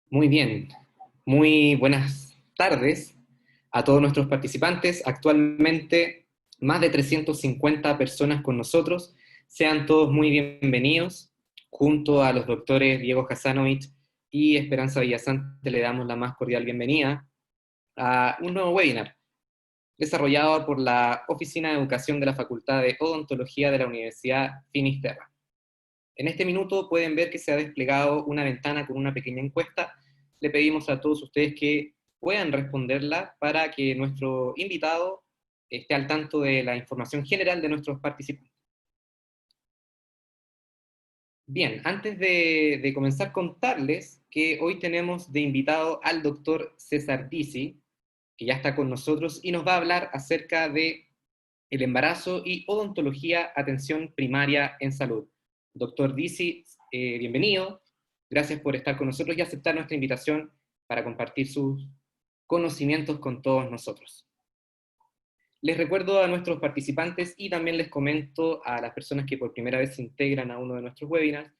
Muy bien, muy buenas tardes a todos nuestros participantes. Actualmente más de 350 personas con nosotros. Sean todos muy bienvenidos. Junto a los doctores Diego Hasanovich y Esperanza Villasante le damos la más cordial bienvenida a un nuevo webinar desarrollado por la Oficina de Educación de la Facultad de Odontología de la Universidad Finisterra. En este minuto pueden ver que se ha desplegado una ventana con una pequeña encuesta. Le pedimos a todos ustedes que puedan responderla para que nuestro invitado esté al tanto de la información general de nuestros participantes. Bien, antes de comenzar, contarles que hoy tenemos de invitado al doctor César Disi, que ya está con nosotros y nos va a hablar acerca de el embarazo y odontología, atención primaria en salud. Doctor Disi, bienvenido. Gracias por estar con nosotros y aceptar nuestra invitación para compartir sus conocimientos con todos nosotros. Les recuerdo a nuestros participantes y también les comento a las personas que por primera vez se integran a uno de nuestros webinars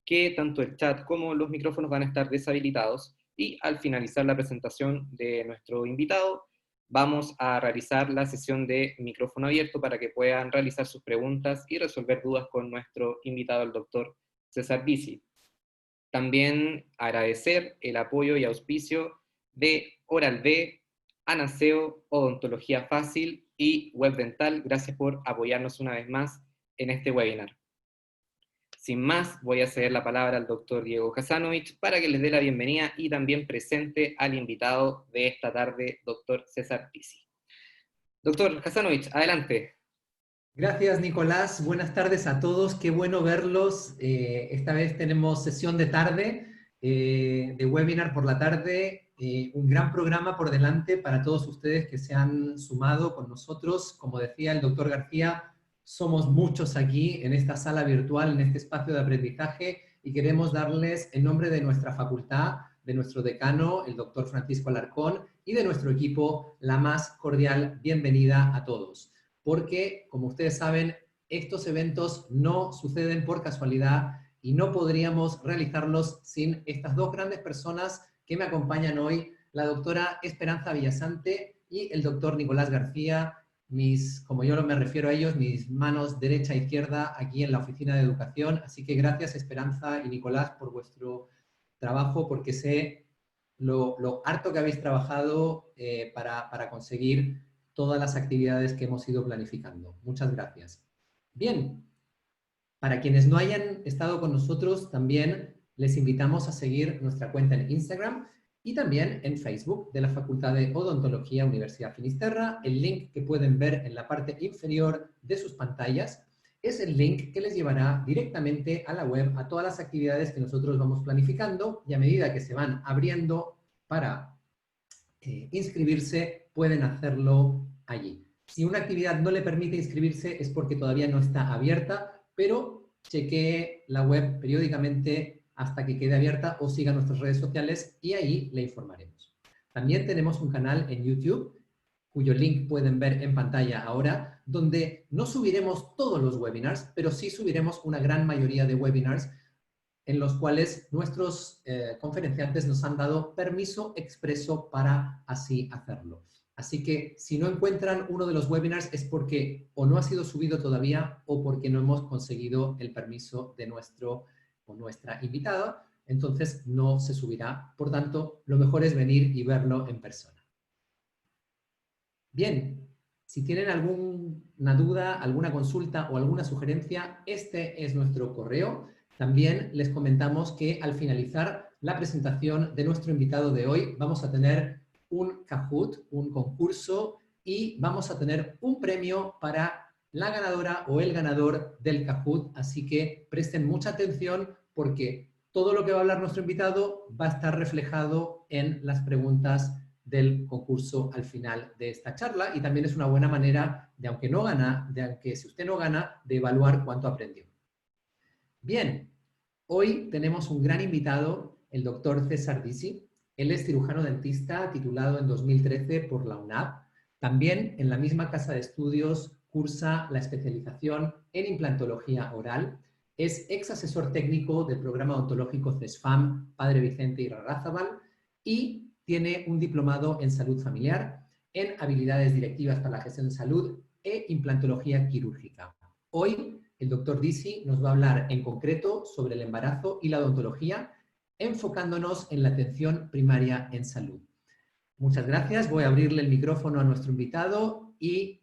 que tanto el chat como los micrófonos van a estar deshabilitados y al finalizar la presentación de nuestro invitado vamos a realizar la sesión de micrófono abierto para que puedan realizar sus preguntas y resolver dudas con nuestro invitado, el doctor César Disi. También agradecer el apoyo y auspicio de Oral-B, Anaseo, Odontología Fácil y Web Dental. Gracias por apoyarnos una vez más en este webinar. Sin más, voy a ceder la palabra al doctor Diego Hasanovich para que les dé la bienvenida y también presente al invitado de esta tarde, doctor César Disi. Doctor Hasanovich, adelante. Gracias, Nicolás. Buenas tardes a todos. Qué bueno verlos. Esta vez tenemos sesión de tarde, de webinar por la tarde. Un gran programa por delante para todos ustedes que se han sumado con nosotros. Como decía el doctor García, somos muchos aquí en esta sala virtual, en este espacio de aprendizaje, y queremos darles, en nombre de nuestra facultad, de nuestro decano, el doctor Francisco Alarcón, y de nuestro equipo, la más cordial bienvenida a todos. Porque, como ustedes saben, estos eventos no suceden por casualidad y no podríamos realizarlos sin estas dos grandes personas que me acompañan hoy, la doctora Esperanza Villasante y el doctor Nicolás García, como yo me refiero a ellos, mis manos derecha e izquierda aquí en la Oficina de Educación. Así que gracias, Esperanza y Nicolás, por vuestro trabajo, porque sé lo harto que habéis trabajado para conseguir todas las actividades que hemos ido planificando. Muchas gracias. Bien, para quienes no hayan estado con nosotros, también les invitamos a seguir nuestra cuenta en Instagram y también en Facebook de la Facultad de Odontología Universidad Finisterra. El link que pueden ver en la parte inferior de sus pantallas es el link que les llevará directamente a la web, a todas las actividades que nosotros vamos planificando, y a medida que se van abriendo para inscribirse, pueden hacerlo allí. Si una actividad no le permite inscribirse es porque todavía no está abierta, pero chequee la web periódicamente hasta que quede abierta o siga nuestras redes sociales y ahí le informaremos. También tenemos un canal en YouTube, cuyo link pueden ver en pantalla ahora, donde no subiremos todos los webinars, pero sí subiremos una gran mayoría de webinars en los cuales nuestros conferenciantes nos han dado permiso expreso para así hacerlo. Así que si no encuentran uno de los webinars es porque o no ha sido subido todavía o porque no hemos conseguido el permiso de nuestro o nuestra invitada, entonces no se subirá. Por tanto, lo mejor es venir y verlo en persona. Bien, si tienen alguna duda, alguna consulta o alguna sugerencia, este es nuestro correo. También les comentamos que al finalizar la presentación de nuestro invitado de hoy vamos a tener un Kahoot, un concurso, y vamos a tener un premio para la ganadora o el ganador del Kahoot. Así que presten mucha atención porque todo lo que va a hablar nuestro invitado va a estar reflejado en las preguntas del concurso al final de esta charla, y también es una buena manera de, aunque si usted no gana, de evaluar cuánto aprendió. Bien, hoy tenemos un gran invitado, el doctor César Disi. Él es cirujano dentista titulado en 2013 por la UNAV. También en la misma casa de estudios cursa la especialización en implantología oral es ex asesor técnico del programa odontológico CESFAM Padre Vicente Irarrázaval y tiene un diplomado en salud familiar, en habilidades directivas para la gestión de salud e implantología quirúrgica. Hoy, el doctor Disi nos va a hablar en concreto sobre el embarazo y la odontología, enfocándonos en la atención primaria en salud. Muchas gracias. Voy a abrirle el micrófono a nuestro invitado y,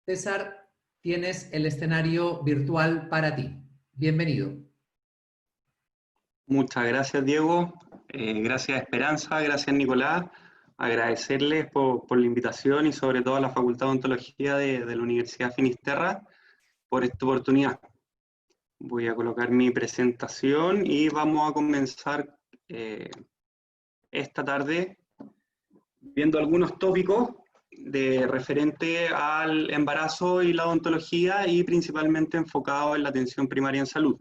César, tienes el escenario virtual para ti. Bienvenido. Muchas gracias, Diego. Gracias, Esperanza. Gracias, Nicolás. Agradecerles por la invitación y sobre todo a la Facultad de Odontología de la Universidad Finisterra por esta oportunidad. Voy a colocar mi presentación y vamos a comenzar esta tarde viendo algunos tópicos referente al embarazo y la odontología y principalmente enfocado en la atención primaria en salud.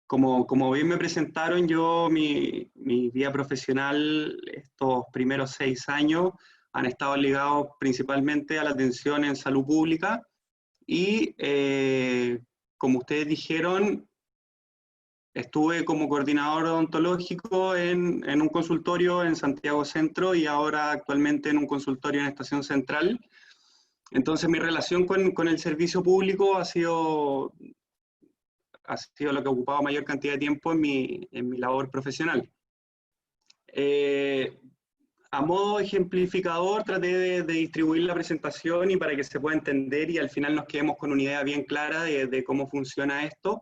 Como bien me presentaron, mi vida profesional, estos primeros 6 años, han estado ligados principalmente a la atención en salud pública y, como ustedes dijeron, estuve como coordinador odontológico en un consultorio en Santiago Centro y ahora actualmente en un consultorio en Estación Central. Entonces mi relación con el servicio público ha sido lo que ha ocupado mayor cantidad de tiempo en mi labor profesional. A modo ejemplificador traté de distribuir la presentación y para que se pueda entender y al final nos quedemos con una idea bien clara de cómo funciona esto,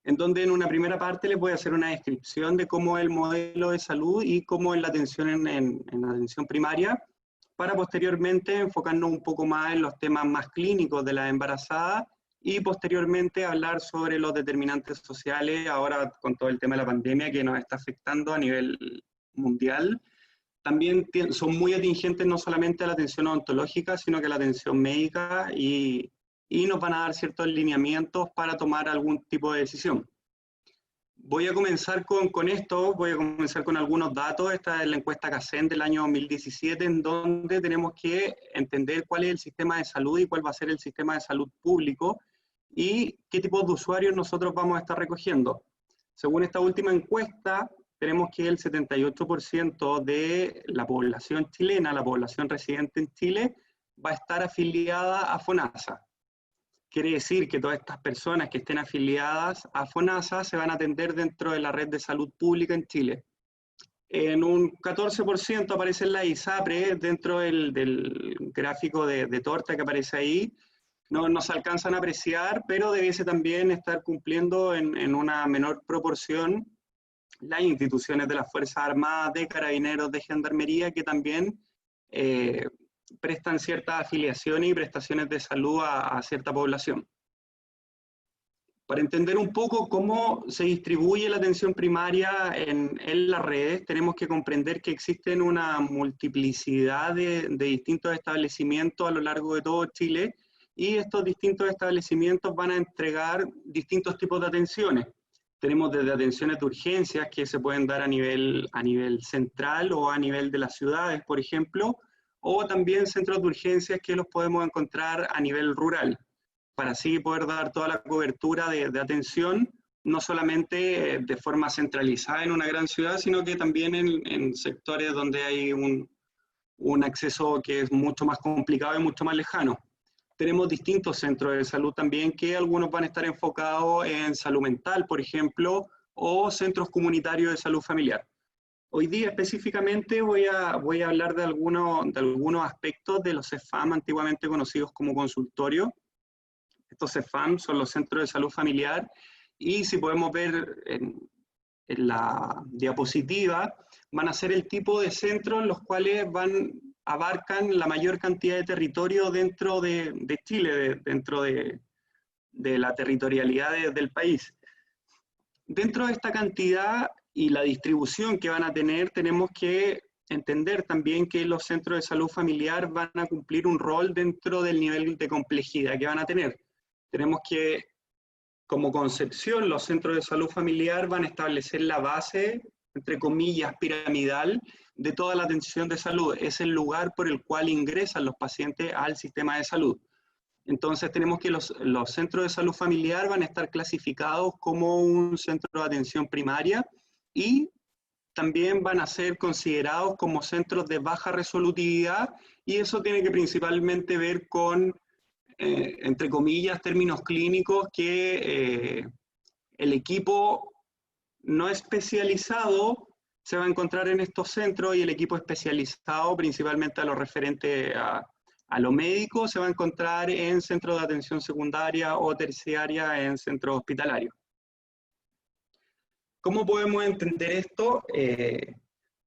en donde en una primera parte les voy a hacer una descripción de cómo es el modelo de salud y cómo es la atención en la atención primaria, para posteriormente enfocarnos un poco más en los temas más clínicos de la embarazada y posteriormente hablar sobre los determinantes sociales, ahora con todo el tema de la pandemia que nos está afectando a nivel mundial. También son muy atingentes no solamente a la atención odontológica, sino que a la atención médica y nos van a dar ciertos lineamientos para tomar algún tipo de decisión. Voy a comenzar con esto, voy a comenzar con algunos datos. Esta es la encuesta CACEN del año 2017, en donde tenemos que entender cuál es el sistema de salud y cuál va a ser el sistema de salud público y qué tipos de usuarios nosotros vamos a estar recogiendo. Según esta última encuesta, tenemos que el 78% de la población chilena, la población residente en Chile, va a estar afiliada a FONASA. Quiere decir que todas estas personas que estén afiliadas a FONASA se van a atender dentro de la red de salud pública en Chile. En un 14% aparece la ISAPRE dentro del gráfico de torta que aparece ahí. No se alcanzan a apreciar, pero debiese también estar cumpliendo en una menor proporción las instituciones de las Fuerzas Armadas, de Carabineros, de Gendarmería, que también prestan ciertas afiliaciones y prestaciones de salud a cierta población. Para entender un poco cómo se distribuye la atención primaria en las redes, tenemos que comprender que existen una multiplicidad de distintos establecimientos a lo largo de todo Chile, y estos distintos establecimientos van a entregar distintos tipos de atenciones. Tenemos desde atenciones de urgencias que se pueden dar a nivel central o a nivel de las ciudades, por ejemplo, o también centros de urgencias que los podemos encontrar a nivel rural, para así poder dar toda la cobertura de atención, no solamente de forma centralizada en una gran ciudad, sino que también en sectores donde hay un acceso que es mucho más complicado y mucho más lejano. Tenemos distintos centros de salud también, que algunos van a estar enfocados en salud mental, por ejemplo, o centros comunitarios de salud familiar. Hoy día específicamente voy a hablar de algunos aspectos de los CESFAM, antiguamente conocidos como consultorios. Estos CESFAM son los centros de salud familiar, y si podemos ver en la diapositiva, van a ser el tipo de centros los cuales abarcan la mayor cantidad de territorio dentro de Chile, dentro de la territorialidad del país. Dentro de esta cantidad y la distribución que van a tener, tenemos que entender también que los centros de salud familiar van a cumplir un rol dentro del nivel de complejidad que van a tener. Tenemos que, como concepción, los centros de salud familiar van a establecer la base, entre comillas, piramidal, de toda la atención de salud. Es el lugar por el cual ingresan los pacientes al sistema de salud. Entonces tenemos que los centros de salud familiar van a estar clasificados como un centro de atención primaria y también van a ser considerados como centros de baja resolutividad, y eso tiene que principalmente ver con, entre comillas, términos clínicos, que el equipo no especializado se va a encontrar en estos centros y el equipo especializado, principalmente a lo referente a lo médico, se va a encontrar en centros de atención secundaria o terciaria en centros hospitalarios. ¿Cómo podemos entender esto?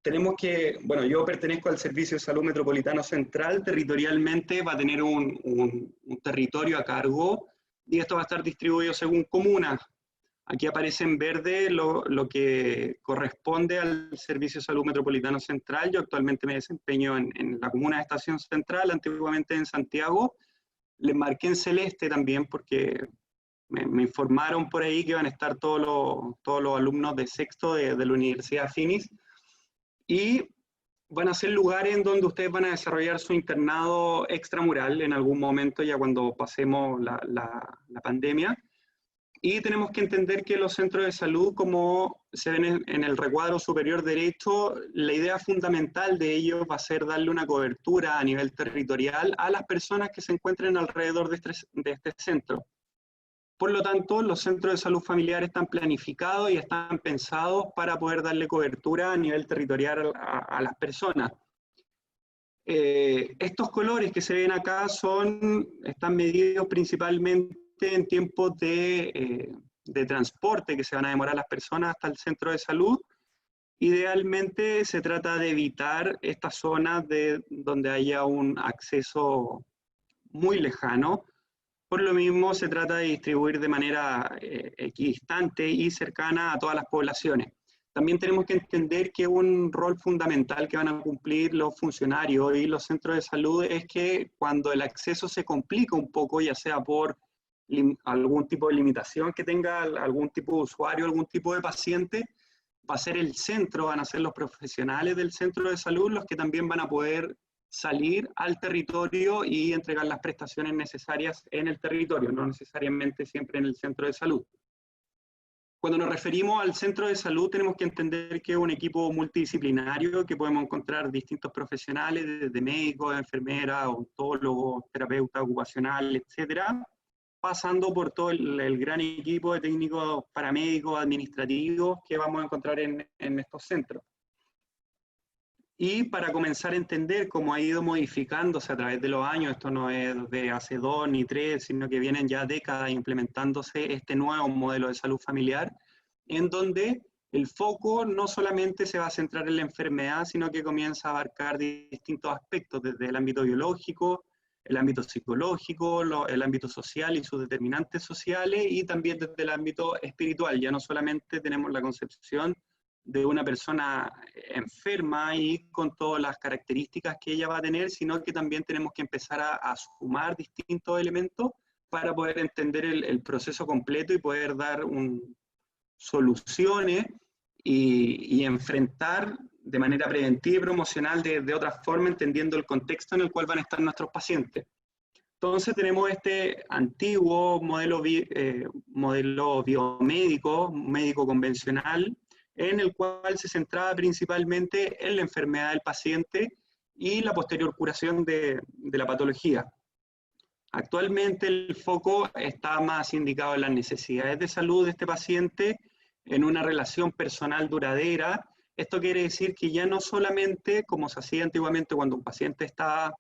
Tenemos que, bueno, yo pertenezco al Servicio de Salud Metropolitano Central, territorialmente va a tener un territorio a cargo y esto va a estar distribuido según comunas. Aquí aparece en verde lo que corresponde al Servicio de Salud Metropolitano Central. Yo actualmente me desempeño en la comuna de Estación Central, antiguamente en Santiago. Les marqué en celeste también porque me informaron por ahí que van a estar todos los alumnos de sexto de la Universidad Finis, y van a ser lugares en donde ustedes van a desarrollar su internado extramural en algún momento, ya cuando pasemos la pandemia. Y tenemos que entender que los centros de salud, como se ven en el recuadro superior derecho, la idea fundamental de ellos va a ser darle una cobertura a nivel territorial a las personas que se encuentren alrededor de este centro. Por lo tanto, los centros de salud familiar están planificados y están pensados para poder darle cobertura a nivel territorial a las personas. Estos colores que se ven acá están medidos principalmente en tiempos de transporte que se van a demorar las personas hasta el centro de salud. Idealmente se trata de evitar estas zonas donde haya un acceso muy lejano. Por lo mismo se trata de distribuir de manera equidistante y cercana a todas las poblaciones. También tenemos que entender que un rol fundamental que van a cumplir los funcionarios y los centros de salud es que cuando el acceso se complica un poco, ya sea por algún tipo de limitación que tenga algún tipo de usuario, algún tipo de paciente, va a ser el centro, van a ser los profesionales del centro de salud los que también van a poder salir al territorio y entregar las prestaciones necesarias en el territorio, no necesariamente siempre en el centro de salud. Cuando nos referimos al centro de salud, tenemos que entender que es un equipo multidisciplinario que podemos encontrar distintos profesionales, desde médicos, enfermeras, odontólogos, terapeutas ocupacionales, etcétera, pasando por todo el gran equipo de técnicos paramédicos, administrativos que vamos a encontrar en estos centros. Y para comenzar a entender cómo ha ido modificándose a través de los años, esto no es de hace 2 ni 3, sino que vienen ya décadas implementándose este nuevo modelo de salud familiar, en donde el foco no solamente se va a centrar en la enfermedad, sino que comienza a abarcar distintos aspectos, desde el ámbito biológico, el ámbito psicológico, el ámbito social y sus determinantes sociales, y también desde el ámbito espiritual. Ya no solamente tenemos la concepción de una persona enferma y con todas las características que ella va a tener, sino que también tenemos que empezar a sumar distintos elementos para poder entender el proceso completo y poder dar soluciones y enfrentar de manera preventiva y promocional de otra forma, entendiendo el contexto en el cual van a estar nuestros pacientes. Entonces tenemos este antiguo modelo biomédico, médico convencional, en el cual se centraba principalmente en la enfermedad del paciente y la posterior curación de la patología. Actualmente el foco está más indicado en las necesidades de salud de este paciente, en una relación personal duradera. Esto quiere decir que ya no solamente, como se hacía antiguamente cuando un paciente estaba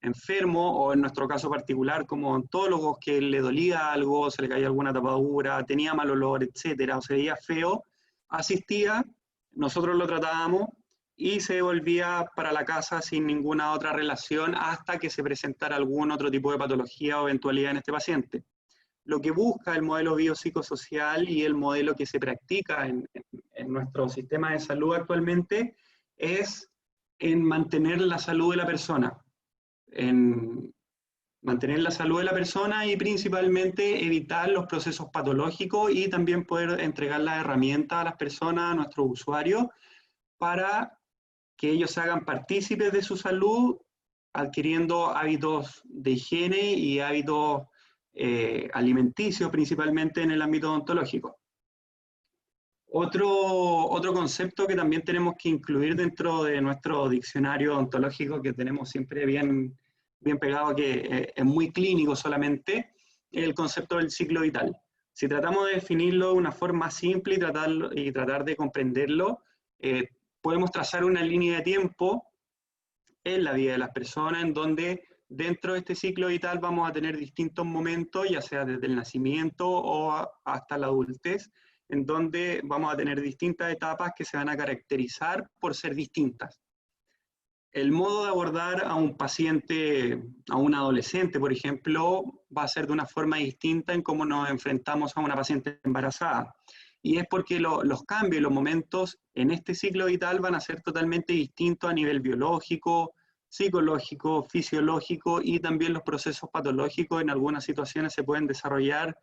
enfermo, o en nuestro caso particular como odontólogos, que le dolía algo, se le caía alguna tapadura, tenía mal olor, etcétera, o se veía feo, asistía, nosotros lo tratábamos y se volvía para la casa sin ninguna otra relación hasta que se presentara algún otro tipo de patología o eventualidad en este paciente. Lo que busca el modelo biopsicosocial y el modelo que se practica en nuestro sistema de salud actualmente es en mantener la salud de la persona, y principalmente evitar los procesos patológicos y también poder entregar las herramientas a las personas, a nuestros usuarios, para que ellos se hagan partícipes de su salud adquiriendo hábitos de higiene y hábitos alimenticios, principalmente en el ámbito odontológico. Otro concepto que también tenemos que incluir dentro de nuestro diccionario odontológico, que tenemos siempre bien pegado, que es muy clínico solamente, es el concepto del ciclo vital. Si tratamos de definirlo de una forma simple y tratar de comprenderlo, podemos trazar una línea de tiempo en la vida de las personas, en donde dentro de este ciclo vital vamos a tener distintos momentos, ya sea desde el nacimiento o hasta la adultez, en donde vamos a tener distintas etapas que se van a caracterizar por ser distintas. El modo de abordar a un paciente, a un adolescente, por ejemplo, va a ser de una forma distinta en cómo nos enfrentamos a una paciente embarazada. Y es porque los cambios, los momentos en este ciclo vital van a ser totalmente distintos a nivel biológico, psicológico, fisiológico, y también los procesos patológicos en algunas situaciones se pueden desarrollar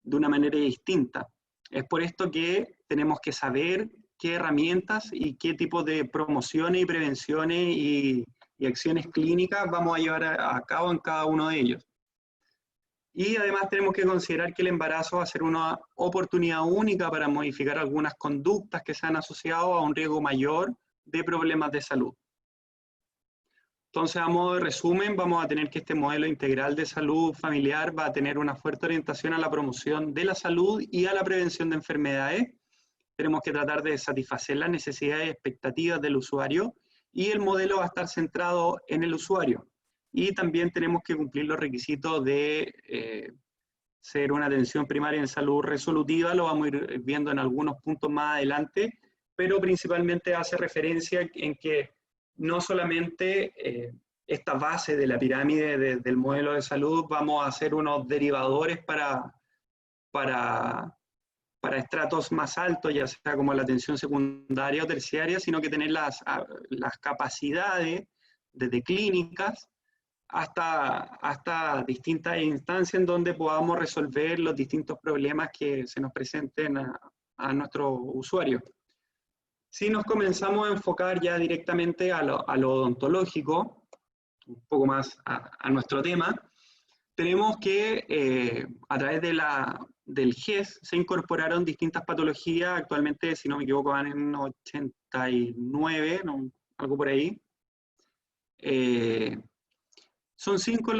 de una manera distinta. Es por esto que tenemos que saber qué herramientas y qué tipo de promociones y prevenciones y acciones clínicas vamos a llevar a cabo en cada uno de ellos. Y además tenemos que considerar que el embarazo va a ser una oportunidad única para modificar algunas conductas que se han asociado a un riesgo mayor de problemas de salud. Entonces, a modo de resumen, vamos a tener que este modelo integral de salud familiar va a tener una fuerte orientación a la promoción de la salud y a la prevención de enfermedades. Tenemos que tratar de satisfacer las necesidades y expectativas del usuario, y el modelo va a estar centrado en el usuario. Y también tenemos que cumplir los requisitos de ser una atención primaria en salud resolutiva, lo vamos a ir viendo en algunos puntos más adelante, pero principalmente hace referencia en que no solamente esta base de la pirámide del modelo de salud vamos a hacer unos derivadores para estratos más altos, ya sea como la atención secundaria o terciaria, sino que tener las capacidades desde clínicas hasta distintas instancias en donde podamos resolver los distintos problemas que se nos presenten a nuestros usuarios. Si nos comenzamos a enfocar ya directamente a lo odontológico, un poco más a nuestro tema, tenemos que a través del GES se incorporaron distintas patologías. Actualmente, si no me equivoco, van en 89, ¿no? Algo por ahí. Son 5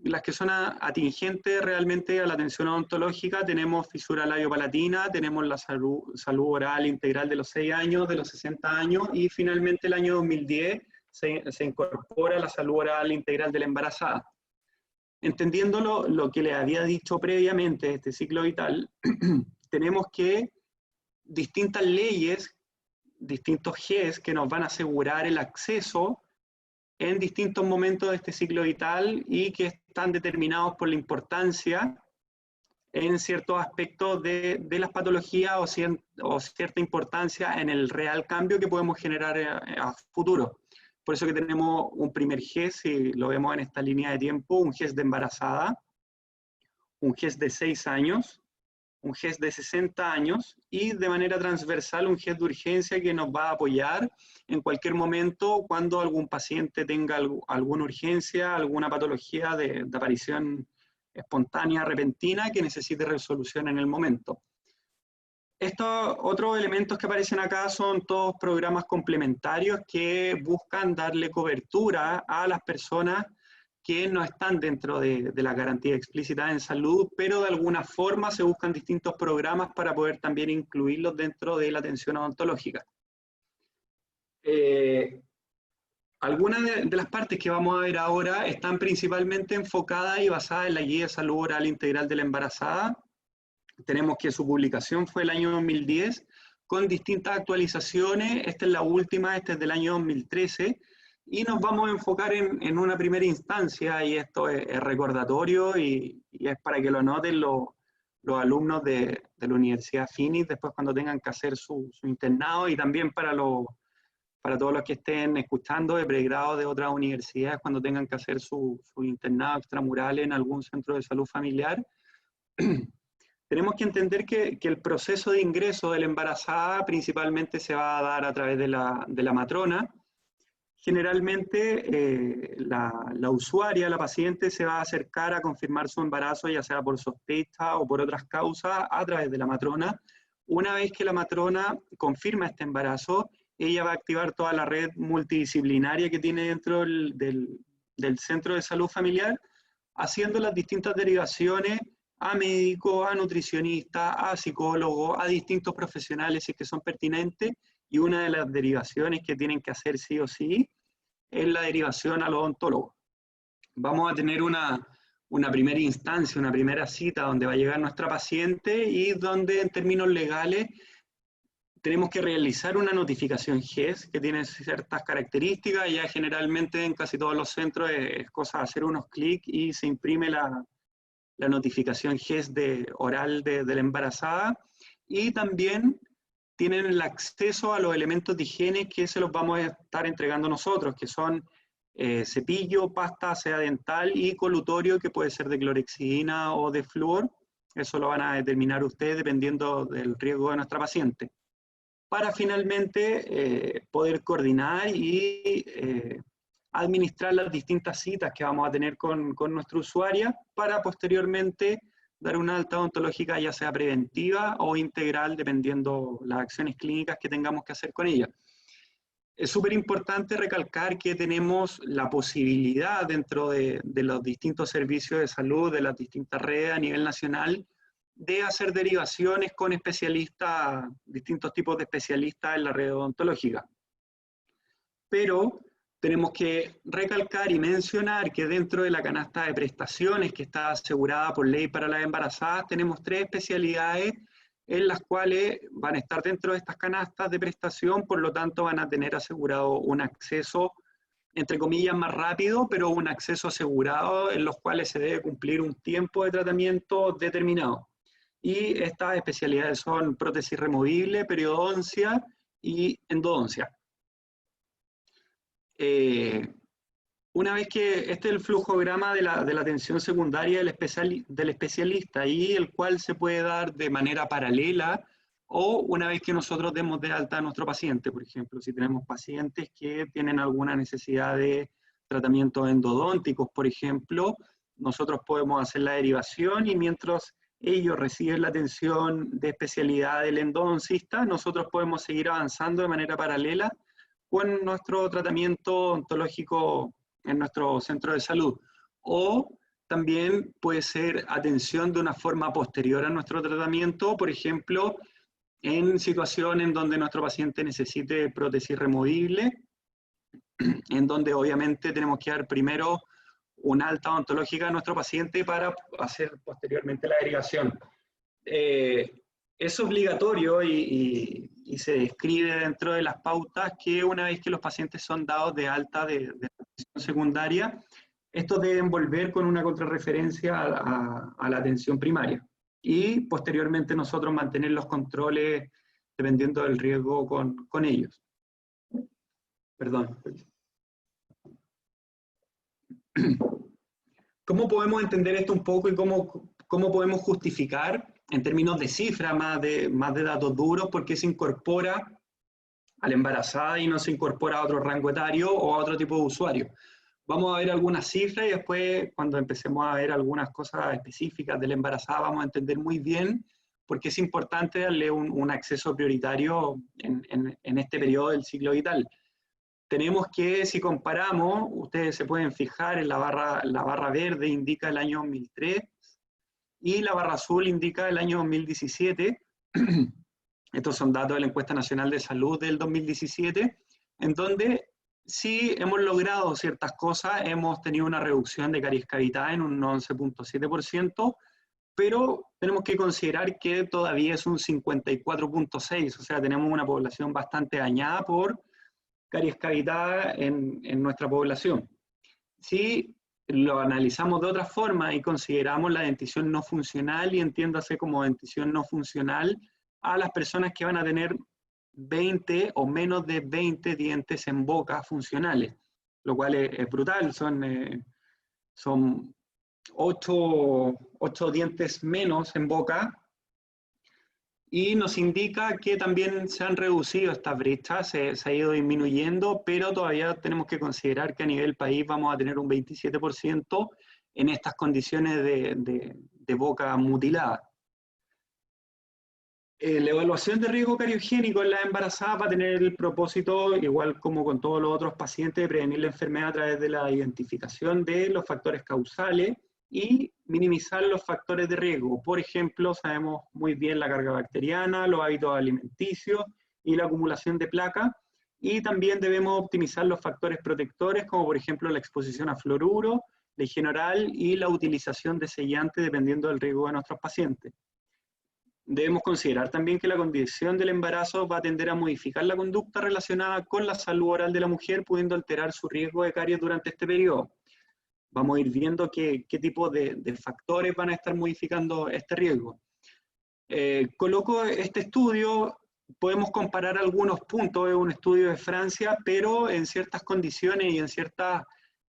las que son atingentes realmente a la atención odontológica. Tenemos fisura labiopalatina, tenemos la salud oral integral de los 6 años, de los 60 años, y finalmente el año 2010 se incorpora la salud oral integral de la embarazada. Entendiendo lo que les había dicho previamente de este ciclo vital, tenemos que distintas leyes, distintos GES que nos van a asegurar el acceso en distintos momentos de este ciclo vital y que están determinados por la importancia en ciertos aspectos de las patologías o cierta importancia en el real cambio que podemos generar a futuro. Por eso que tenemos un primer GES, si lo vemos en esta línea de tiempo, un GES de embarazada, un GES de 6 años, un GES de 60 años y de manera transversal un GES de urgencia que nos va a apoyar en cualquier momento cuando algún paciente tenga alguna urgencia, alguna patología de aparición espontánea, repentina, que necesite resolución en el momento. Estos otros elementos que aparecen acá son todos programas complementarios que buscan darle cobertura a las personas que no están dentro de la garantía explícita en salud, pero de alguna forma se buscan distintos programas para poder también incluirlos dentro de la atención odontológica. Algunas de las partes que vamos a ver ahora están principalmente enfocadas y basadas en la Guía de Salud Oral Integral de la Embarazada. Tenemos que su publicación fue el año 2010, con distintas actualizaciones. Esta es la última, esta es del año 2013, y nos vamos a enfocar en una primera instancia, y esto es recordatorio, y es para que lo noten los alumnos de la Universidad Finis, después cuando tengan que hacer su internado, y también para todos los que estén escuchando de pregrado de otras universidades, cuando tengan que hacer su internado extramural en algún centro de salud familiar. Tenemos que entender que el proceso de ingreso de la embarazada principalmente se va a dar a través de la matrona. generalmente la usuaria, la paciente, se va a acercar a confirmar su embarazo, ya sea por sospecha o por otras causas, a través de la matrona. Una vez que la matrona confirma este embarazo, ella va a activar toda la red multidisciplinaria que tiene dentro del centro de salud familiar, haciendo las distintas derivaciones a médicos, a nutricionistas, a psicólogos, a distintos profesionales si es que son pertinentes, y una de las derivaciones que tienen que hacer sí o sí es la derivación al odontólogo. Vamos a tener una primera instancia, una primera cita donde va a llegar nuestra paciente y donde en términos legales tenemos que realizar una notificación GES que tiene ciertas características. Ya generalmente en casi todos los centros es cosa de hacer unos clics y se imprime la notificación GES oral de la embarazada, y también tienen el acceso a los elementos de higiene que se los vamos a estar entregando nosotros, que son cepillo, pasta, sea dental y colutorio, que puede ser de clorexidina o de flúor. Eso lo van a determinar ustedes dependiendo del riesgo de nuestra paciente, para finalmente poder coordinar y administrar las distintas citas que vamos a tener con nuestra usuaria, para posteriormente dar una alta odontológica, ya sea preventiva o integral, dependiendo las acciones clínicas que tengamos que hacer con ella. Es súper importante recalcar que tenemos la posibilidad dentro de los distintos servicios de salud, de las distintas redes a nivel nacional, de hacer derivaciones con especialistas, distintos tipos de especialistas en la red odontológica. Pero tenemos que recalcar y mencionar que dentro de la canasta de prestaciones que está asegurada por ley para las embarazadas, tenemos 3 especialidades en las cuales van a estar dentro de estas canastas de prestación, por lo tanto van a tener asegurado un acceso, entre comillas, más rápido, pero un acceso asegurado en los cuales se debe cumplir un tiempo de tratamiento determinado. Y estas especialidades son prótesis removible, periodoncia y endodoncia. Una vez que este es el flujograma de la atención secundaria del especialista, y el cual se puede dar de manera paralela o una vez que nosotros demos de alta a nuestro paciente. Por ejemplo, si tenemos pacientes que tienen alguna necesidad de tratamientos endodónticos, por ejemplo, nosotros podemos hacer la derivación, y mientras ellos reciben la atención de especialidad del endodoncista, nosotros podemos seguir avanzando de manera paralela con nuestro tratamiento odontológico en nuestro centro de salud. O también puede ser atención de una forma posterior a nuestro tratamiento, por ejemplo, en situaciones en donde nuestro paciente necesite prótesis removible, en donde obviamente tenemos que dar primero una alta odontológica a nuestro paciente para hacer posteriormente la derivación. Es obligatorio y se describe dentro de las pautas que una vez que los pacientes son dados de alta de atención secundaria, estos deben volver con una contrarreferencia a la atención primaria, y posteriormente nosotros mantener los controles dependiendo del riesgo con ellos. Perdón. ¿Cómo podemos entender esto un poco y cómo podemos justificar en términos de cifra, más de datos duros, por qué se incorpora a la embarazada y no se incorpora a otro rango etario o a otro tipo de usuario? Vamos a ver algunas cifras y después, cuando empecemos a ver algunas cosas específicas de la embarazada, vamos a entender muy bien por qué es importante darle un acceso prioritario en este periodo del ciclo vital. Tenemos que, si comparamos, ustedes se pueden fijar en la barra verde indica el año 2003, y la barra azul indica el año 2017. Estos son datos de la Encuesta Nacional de Salud del 2017, en donde sí hemos logrado ciertas cosas. Hemos tenido una reducción de caries cavitada en un 11.7%, pero tenemos que considerar que todavía es un 54.6%, o sea, tenemos una población bastante dañada por caries cavitada en nuestra población. Si lo analizamos de otra forma y consideramos la dentición no funcional, y entiéndase como dentición no funcional a las personas que van a tener 20 o menos de 20 dientes en boca funcionales, lo cual es brutal. Son 8 dientes menos en boca, y nos indica que también se han reducido estas brechas, se ha ido disminuyendo, pero todavía tenemos que considerar que a nivel país vamos a tener un 27% en estas condiciones de boca mutilada. La evaluación de riesgo cariogénico en la embarazada va a tener el propósito, igual como con todos los otros pacientes, de prevenir la enfermedad a través de la identificación de los factores causales y minimizar los factores de riesgo. Por ejemplo, sabemos muy bien la carga bacteriana, los hábitos alimenticios y la acumulación de placa, y también debemos optimizar los factores protectores, como por ejemplo la exposición a fluoruro, la higiene oral y la utilización de sellantes dependiendo del riesgo de nuestros pacientes. Debemos considerar también que la condición del embarazo va a tender a modificar la conducta relacionada con la salud oral de la mujer, pudiendo alterar su riesgo de caries durante este periodo. Vamos a ir viendo qué tipo de factores van a estar modificando este riesgo. Coloco este estudio, podemos comparar algunos puntos, es un estudio de Francia, pero en ciertas condiciones y en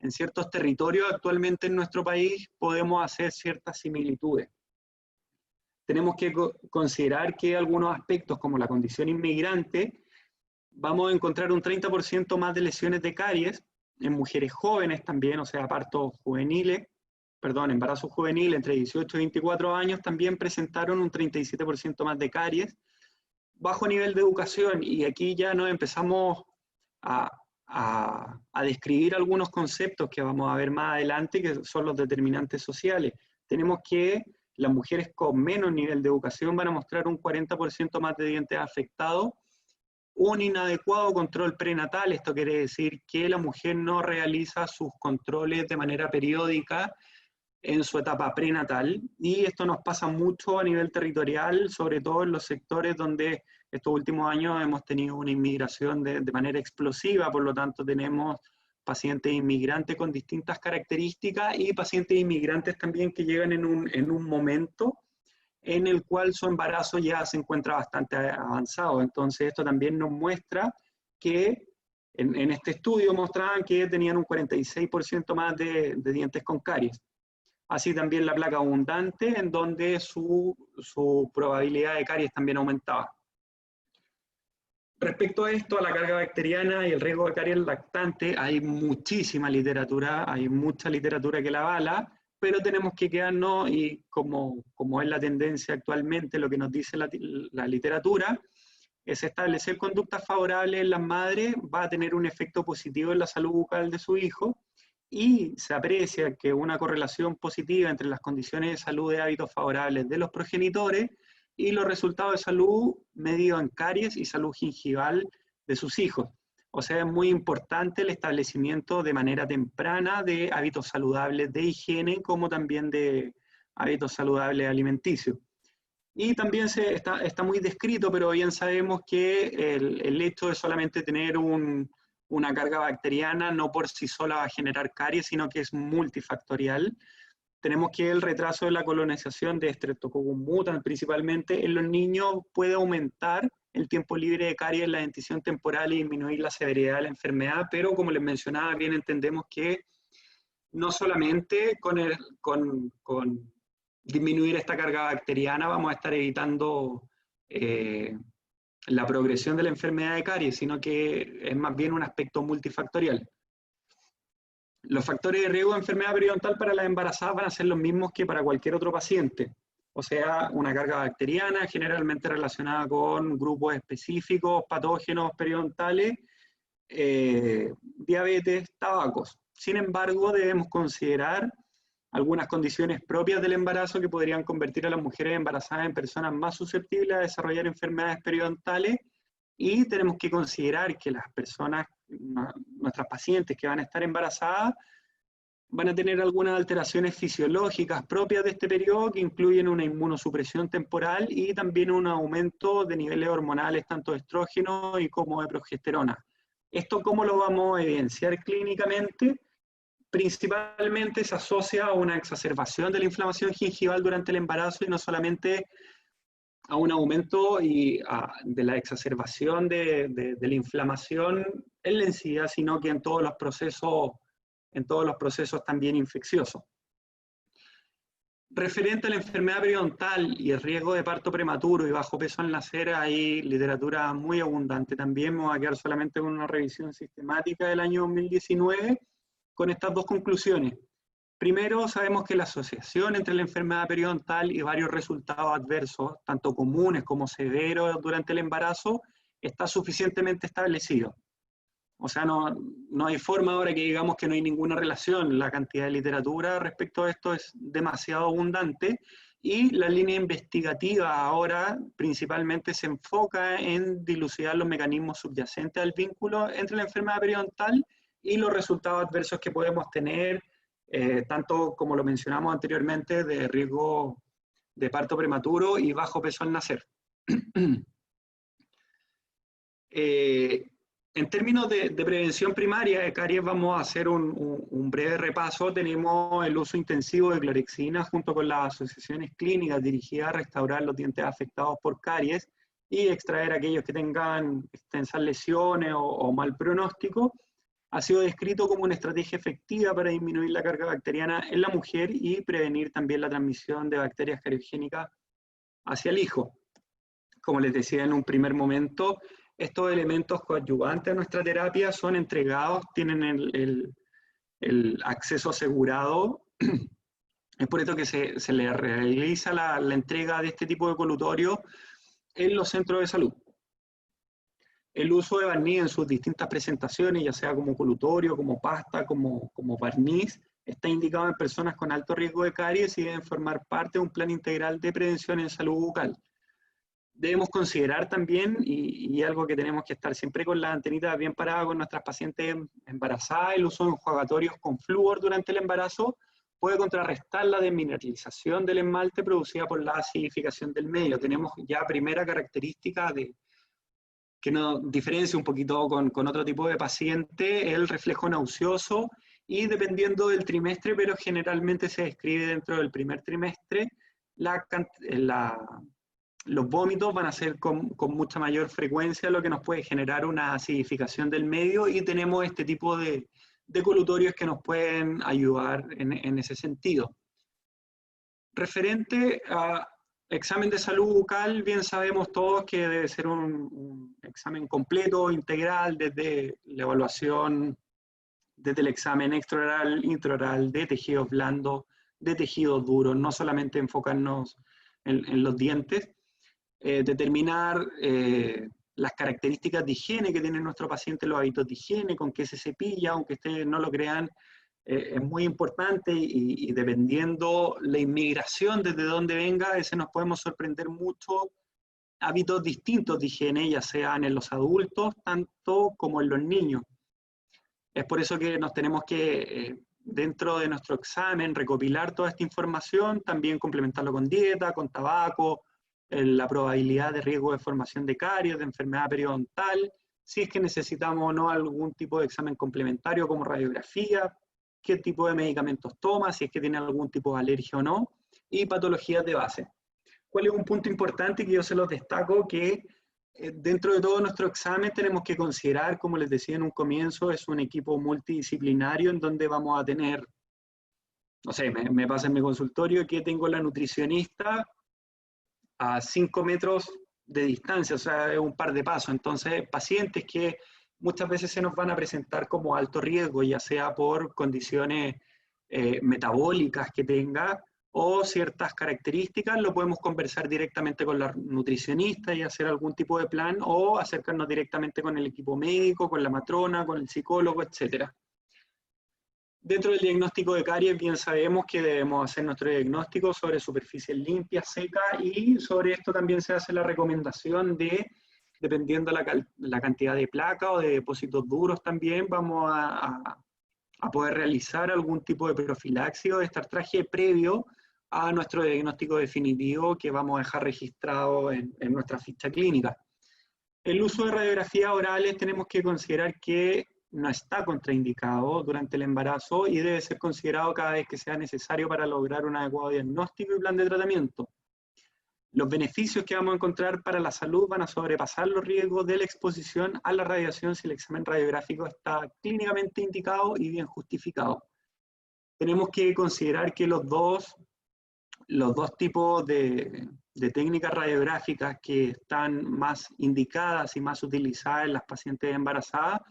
ciertos territorios actualmente en nuestro país podemos hacer ciertas similitudes. Tenemos que considerar que algunos aspectos como la condición inmigrante, vamos a encontrar un 30% más de lesiones de caries en mujeres jóvenes también, o sea, embarazos juveniles entre 18 y 24 años también presentaron un 37% más de caries, bajo nivel de educación, y aquí ya nos empezamos a describir algunos conceptos que vamos a ver más adelante, que son los determinantes sociales. Tenemos que las mujeres con menos nivel de educación van a mostrar un 40% más de dientes afectados, un inadecuado control prenatal, esto quiere decir que la mujer no realiza sus controles de manera periódica en su etapa prenatal, y esto nos pasa mucho a nivel territorial, sobre todo en los sectores donde estos últimos años hemos tenido una inmigración de manera explosiva, por lo tanto tenemos pacientes inmigrantes con distintas características y pacientes inmigrantes también que llegan en un momento en el cual su embarazo ya se encuentra bastante avanzado. Entonces esto también nos muestra que en este estudio mostraban que tenían un 46% más de dientes con caries. Así también la placa abundante, en donde su probabilidad de caries también aumentaba. Respecto a esto, a la carga bacteriana y el riesgo de caries lactante, hay muchísima literatura, hay mucha literatura que la avala, pero tenemos que quedarnos, y como es la tendencia actualmente, lo que nos dice la literatura, es establecer conductas favorables en las madres, va a tener un efecto positivo en la salud bucal de su hijo, y se aprecia que una correlación positiva entre las condiciones de salud de hábitos favorables de los progenitores y los resultados de salud medidos en caries y salud gingival de sus hijos. O sea, es muy importante el establecimiento de manera temprana de hábitos saludables de higiene, como también de hábitos saludables alimenticios. Y también está muy descrito, pero bien sabemos que el hecho de solamente tener una carga bacteriana no por sí sola va a generar caries, sino que es multifactorial. Tenemos que el retraso de la colonización de Streptococcus mutans, principalmente en los niños, puede aumentar el tiempo libre de caries en la dentición temporal y disminuir la severidad de la enfermedad, pero como les mencionaba, bien entendemos que no solamente con disminuir esta carga bacteriana vamos a estar evitando la progresión de la enfermedad de caries, sino que es más bien un aspecto multifactorial. Los factores de riesgo de enfermedad periodontal para las embarazadas van a ser los mismos que para cualquier otro paciente. O sea, una carga bacteriana generalmente relacionada con grupos específicos, patógenos periodontales, diabetes, tabacos. Sin embargo, debemos considerar algunas condiciones propias del embarazo que podrían convertir a las mujeres embarazadas en personas más susceptibles a desarrollar enfermedades periodontales, y tenemos que considerar que las personas, nuestras pacientes que van a estar embarazadas, van a tener algunas alteraciones fisiológicas propias de este periodo que incluyen una inmunosupresión temporal y también un aumento de niveles hormonales, tanto de estrógeno y como de progesterona. ¿Esto cómo lo vamos a evidenciar clínicamente? Principalmente se asocia a una exacerbación de la inflamación gingival durante el embarazo, y no solamente a un aumento de la exacerbación de la inflamación en la encía, sino que en todos los procesos también infecciosos. Referente a la enfermedad periodontal y el riesgo de parto prematuro y bajo peso al nacer, hay literatura muy abundante. También me voy a quedar solamente con una revisión sistemática del año 2019 con estas dos conclusiones. Primero, sabemos que la asociación entre la enfermedad periodontal y varios resultados adversos, tanto comunes como severos durante el embarazo, está suficientemente establecido. O sea, no hay forma ahora que digamos que no hay ninguna relación. La cantidad de literatura respecto a esto es demasiado abundante y la línea investigativa ahora principalmente se enfoca en dilucidar los mecanismos subyacentes al vínculo entre la enfermedad periodontal y los resultados adversos que podemos tener, tanto como lo mencionamos anteriormente, de riesgo de parto prematuro y bajo peso al nacer. En términos de prevención primaria de caries, vamos a hacer un breve repaso. Tenemos el uso intensivo de clorexina junto con las asociaciones clínicas dirigidas a restaurar los dientes afectados por caries y extraer aquellos que tengan extensas lesiones o mal pronóstico. Ha sido descrito como una estrategia efectiva para disminuir la carga bacteriana en la mujer y prevenir también la transmisión de bacterias cariogénicas hacia el hijo. Como les decía en un primer momento, estos elementos coadyuvantes a nuestra terapia son entregados, tienen el acceso asegurado. Es por esto que se le realiza la entrega de este tipo de colutorio en los centros de salud. El uso de barniz en sus distintas presentaciones, ya sea como colutorio, como pasta, como barniz, está indicado en personas con alto riesgo de caries y deben formar parte de un plan integral de prevención en salud bucal. Debemos considerar también, y algo que tenemos que estar siempre con la antenita bien parada con nuestras pacientes embarazadas, el uso de enjuagatorios con flúor durante el embarazo puede contrarrestar la desmineralización del esmalte producida por la acidificación del medio. Tenemos ya primera característica que nos diferencia un poquito con otro tipo de paciente, el reflejo nauseoso, y dependiendo del trimestre, pero generalmente se describe dentro del primer trimestre, los vómitos van a ser con mucha mayor frecuencia, lo que nos puede generar una acidificación del medio, y tenemos este tipo de colutorios que nos pueden ayudar en ese sentido. Referente a examen de salud bucal, bien sabemos todos que debe ser un examen completo, integral, desde la evaluación, desde el examen extraoral, intraoral, de tejidos blandos, de tejidos duros, no solamente enfocarnos en los dientes. Determinar las características de higiene que tiene nuestro paciente, los hábitos de higiene, con qué se cepilla, aunque ustedes no lo crean, es muy importante, y dependiendo la inmigración desde donde venga, nos podemos sorprender mucho hábitos distintos de higiene, ya sean en los adultos, tanto como en los niños. Es por eso que nos tenemos que, dentro de nuestro examen, recopilar toda esta información, también complementarlo con dieta, con tabaco, la probabilidad de riesgo de formación de caries, de enfermedad periodontal, si es que necesitamos o no algún tipo de examen complementario como radiografía, qué tipo de medicamentos toma, si es que tiene algún tipo de alergia o no, y patologías de base. ¿Cuál es un punto importante que yo se los destaco? Que dentro de todo nuestro examen tenemos que considerar, como les decía en un comienzo, es un equipo multidisciplinario en donde vamos a tener, no sé, me pasa en mi consultorio que tengo la nutricionista a 5 metros de distancia, o sea, es un par de pasos. Entonces, pacientes que muchas veces se nos van a presentar como alto riesgo, ya sea por condiciones metabólicas que tenga o ciertas características, lo podemos conversar directamente con la nutricionista y hacer algún tipo de plan, o acercarnos directamente con el equipo médico, con la matrona, con el psicólogo, etc. Dentro del diagnóstico de caries, bien sabemos que debemos hacer nuestro diagnóstico sobre superficies limpias, secas, y sobre esto también se hace la recomendación de, dependiendo la cantidad de placa o de depósitos duros también, vamos a poder realizar algún tipo de profilaxis o de estartraje previo a nuestro diagnóstico definitivo que vamos a dejar registrado en nuestra ficha clínica. El uso de radiografías orales tenemos que considerar que no está contraindicado durante el embarazo y debe ser considerado cada vez que sea necesario para lograr un adecuado diagnóstico y plan de tratamiento. Los beneficios que vamos a encontrar para la salud van a sobrepasar los riesgos de la exposición a la radiación si el examen radiográfico está clínicamente indicado y bien justificado. Tenemos que considerar que los dos los dos tipos de técnicas radiográficas que están más indicadas y más utilizadas en las pacientes embarazadas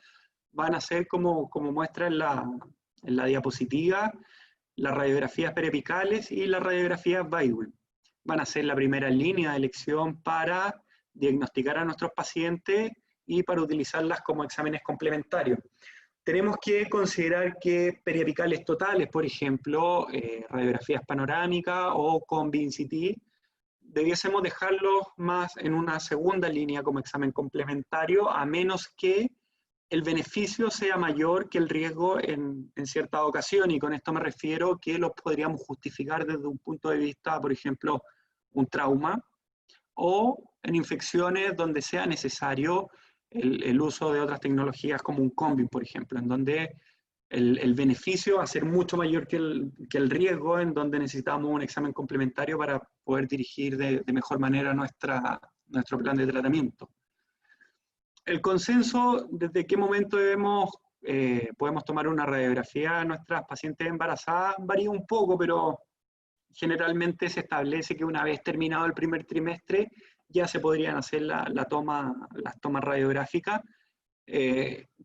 van a ser, como muestra en la diapositiva, las radiografías periapicales y las radiografías Baldwin. Van a ser la primera línea de elección para diagnosticar a nuestros pacientes y para utilizarlas como exámenes complementarios. Tenemos que considerar que periapicales totales, por ejemplo, radiografías panorámicas o con BINCT, debiésemos dejarlos más en una segunda línea como examen complementario, a menos que el beneficio sea mayor que el riesgo en cierta ocasión, y con esto me refiero que los podríamos justificar desde un punto de vista, por ejemplo, un trauma, o en infecciones donde sea necesario el uso de otras tecnologías como un combi, por ejemplo, en donde el beneficio va a ser mucho mayor que el riesgo, en donde necesitamos un examen complementario para poder dirigir de mejor manera nuestro plan de tratamiento. El consenso, ¿desde qué momento podemos tomar una radiografía a nuestras pacientes embarazadas? Varía un poco, pero generalmente se establece que una vez terminado el primer trimestre ya se podrían hacer las tomas radiográficas.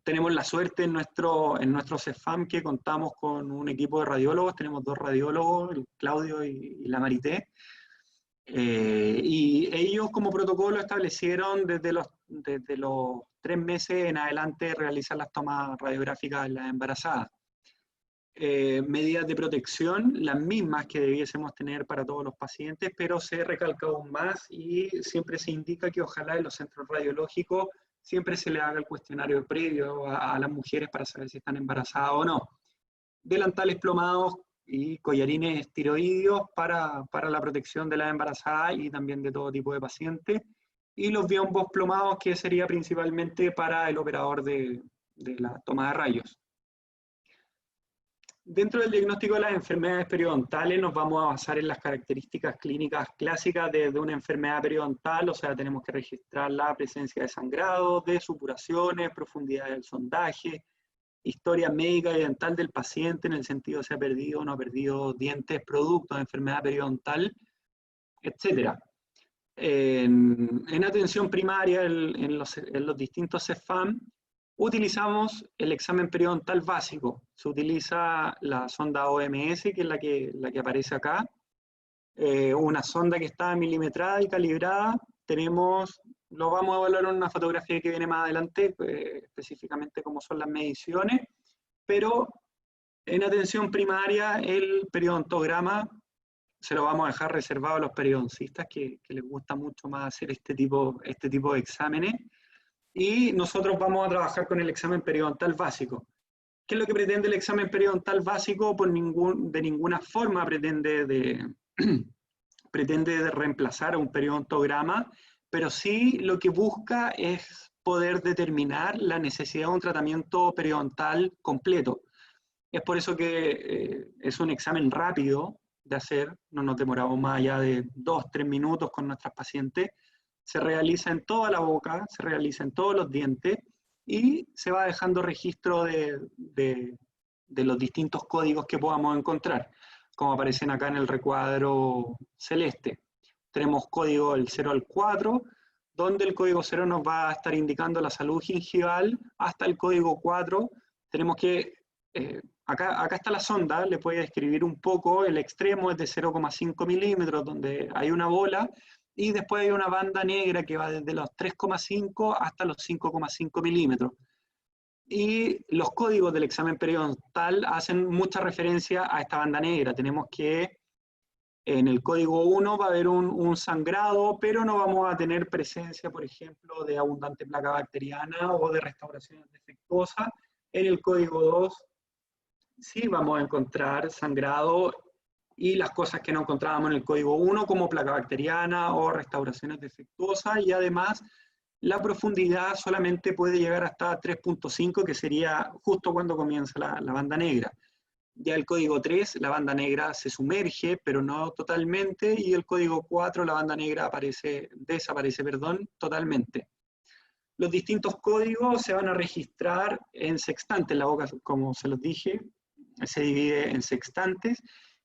Tenemos la suerte en nuestro CEFAM que contamos con un equipo de radiólogos, tenemos 2 radiólogos, el Claudio y la Marité, y ellos como protocolo establecieron desde los 3 meses en adelante realizar las tomas radiográficas en las embarazadas. Medidas de protección, las mismas que debiésemos tener para todos los pacientes, pero se recalca aún más y siempre se indica que ojalá en los centros radiológicos siempre se le haga el cuestionario previo a las mujeres para saber si están embarazadas o no. Delantales plomados y collarines tiroideos para la protección de las embarazadas y también de todo tipo de pacientes. Y los biombos plomados, que sería principalmente para el operador de la toma de rayos. Dentro del diagnóstico de las enfermedades periodontales nos vamos a basar en las características clínicas clásicas de una enfermedad periodontal, o sea, tenemos que registrar la presencia de sangrado, de supuraciones, profundidad del sondaje, historia médica y dental del paciente en el sentido de si ha perdido o no ha perdido dientes producto de enfermedad periodontal, etc. En atención primaria, en los distintos CEFAM, utilizamos el examen periodontal básico. Se utiliza la sonda OMS, que es la que aparece acá, una sonda que está milimetrada y calibrada. Lo vamos a evaluar en una fotografía que viene más adelante, específicamente cómo son las mediciones, pero en atención primaria el periodontograma se lo vamos a dejar reservado a los periodoncistas que les gusta mucho más hacer este tipo de exámenes, y nosotros vamos a trabajar con el examen periodontal básico. ¿Qué es lo que pretende el examen periodontal básico? De ninguna forma pretende reemplazar a un periodontograma, pero sí lo que busca es poder determinar la necesidad de un tratamiento periodontal completo. Es por eso que es un examen rápido de hacer, no nos demoramos más allá de 2-3 minutos con nuestras pacientes. Se realiza en toda la boca, se realiza en todos los dientes y se va dejando registro de los distintos códigos que podamos encontrar, como aparecen acá en el recuadro celeste. Tenemos código del 0 al 4, donde el código 0 nos va a estar indicando la salud gingival, hasta el código 4. Tenemos que, acá está la sonda, le puede describir un poco, el extremo es de 0,5 milímetros, donde hay una bola, y después hay una banda negra que va desde los 3,5 hasta los 5,5 milímetros. Y los códigos del examen periodontal hacen mucha referencia a esta banda negra. Tenemos que en el código 1 va a haber un sangrado, pero no vamos a tener presencia, por ejemplo, de abundante placa bacteriana o de restauraciones defectuosas. En el código 2 sí vamos a encontrar sangrado y las cosas que no encontrábamos en el código 1, como placa bacteriana o restauraciones defectuosas, y además la profundidad solamente puede llegar hasta 3.5, que sería justo cuando comienza la banda negra. Ya el código 3, la banda negra se sumerge, pero no totalmente, y el código 4, la banda negra desaparece totalmente. Los distintos códigos se van a registrar en sextantes. La boca, como se los dije, se divide en sextantes,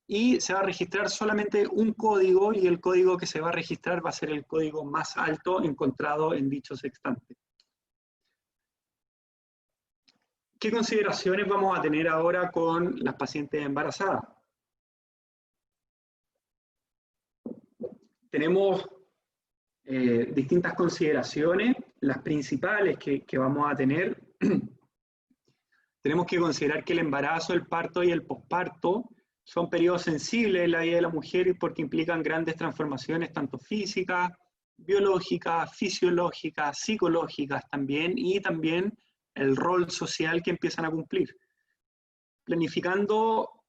y se va a registrar solamente un código, y el código que se va a registrar va a ser el código más alto encontrado en dicho sextante. ¿Qué consideraciones vamos a tener ahora con las pacientes embarazadas? Tenemos distintas consideraciones, las principales que vamos a tener. Tenemos que considerar que el embarazo, el parto y el posparto son periodos sensibles en la vida de la mujer porque implican grandes transformaciones tanto físicas, biológicas, fisiológicas, psicológicas también, y también el rol social que empiezan a cumplir. Planificando,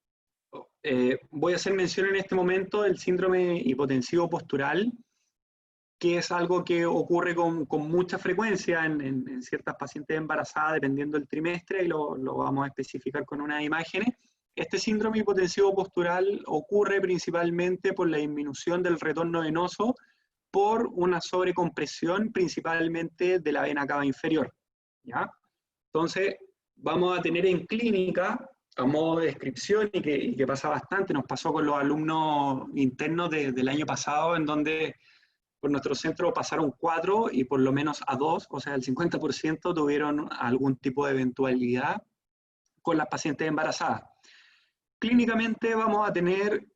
voy a hacer mención en este momento del síndrome hipotensivo postural, que es algo que ocurre con mucha frecuencia en ciertas pacientes embarazadas, dependiendo del trimestre, y lo vamos a especificar con unas imágenes. Este síndrome hipotensivo postural ocurre principalmente por la disminución del retorno venoso por una sobrecompresión principalmente de la vena cava inferior, ¿ya? Entonces, vamos a tener en clínica, a modo de descripción, y que pasa bastante, nos pasó con los alumnos internos del año pasado, en donde por nuestro centro pasaron 4 y por lo menos a 2, o sea, el 50% tuvieron algún tipo de eventualidad con las pacientes embarazadas. Clínicamente vamos a tener,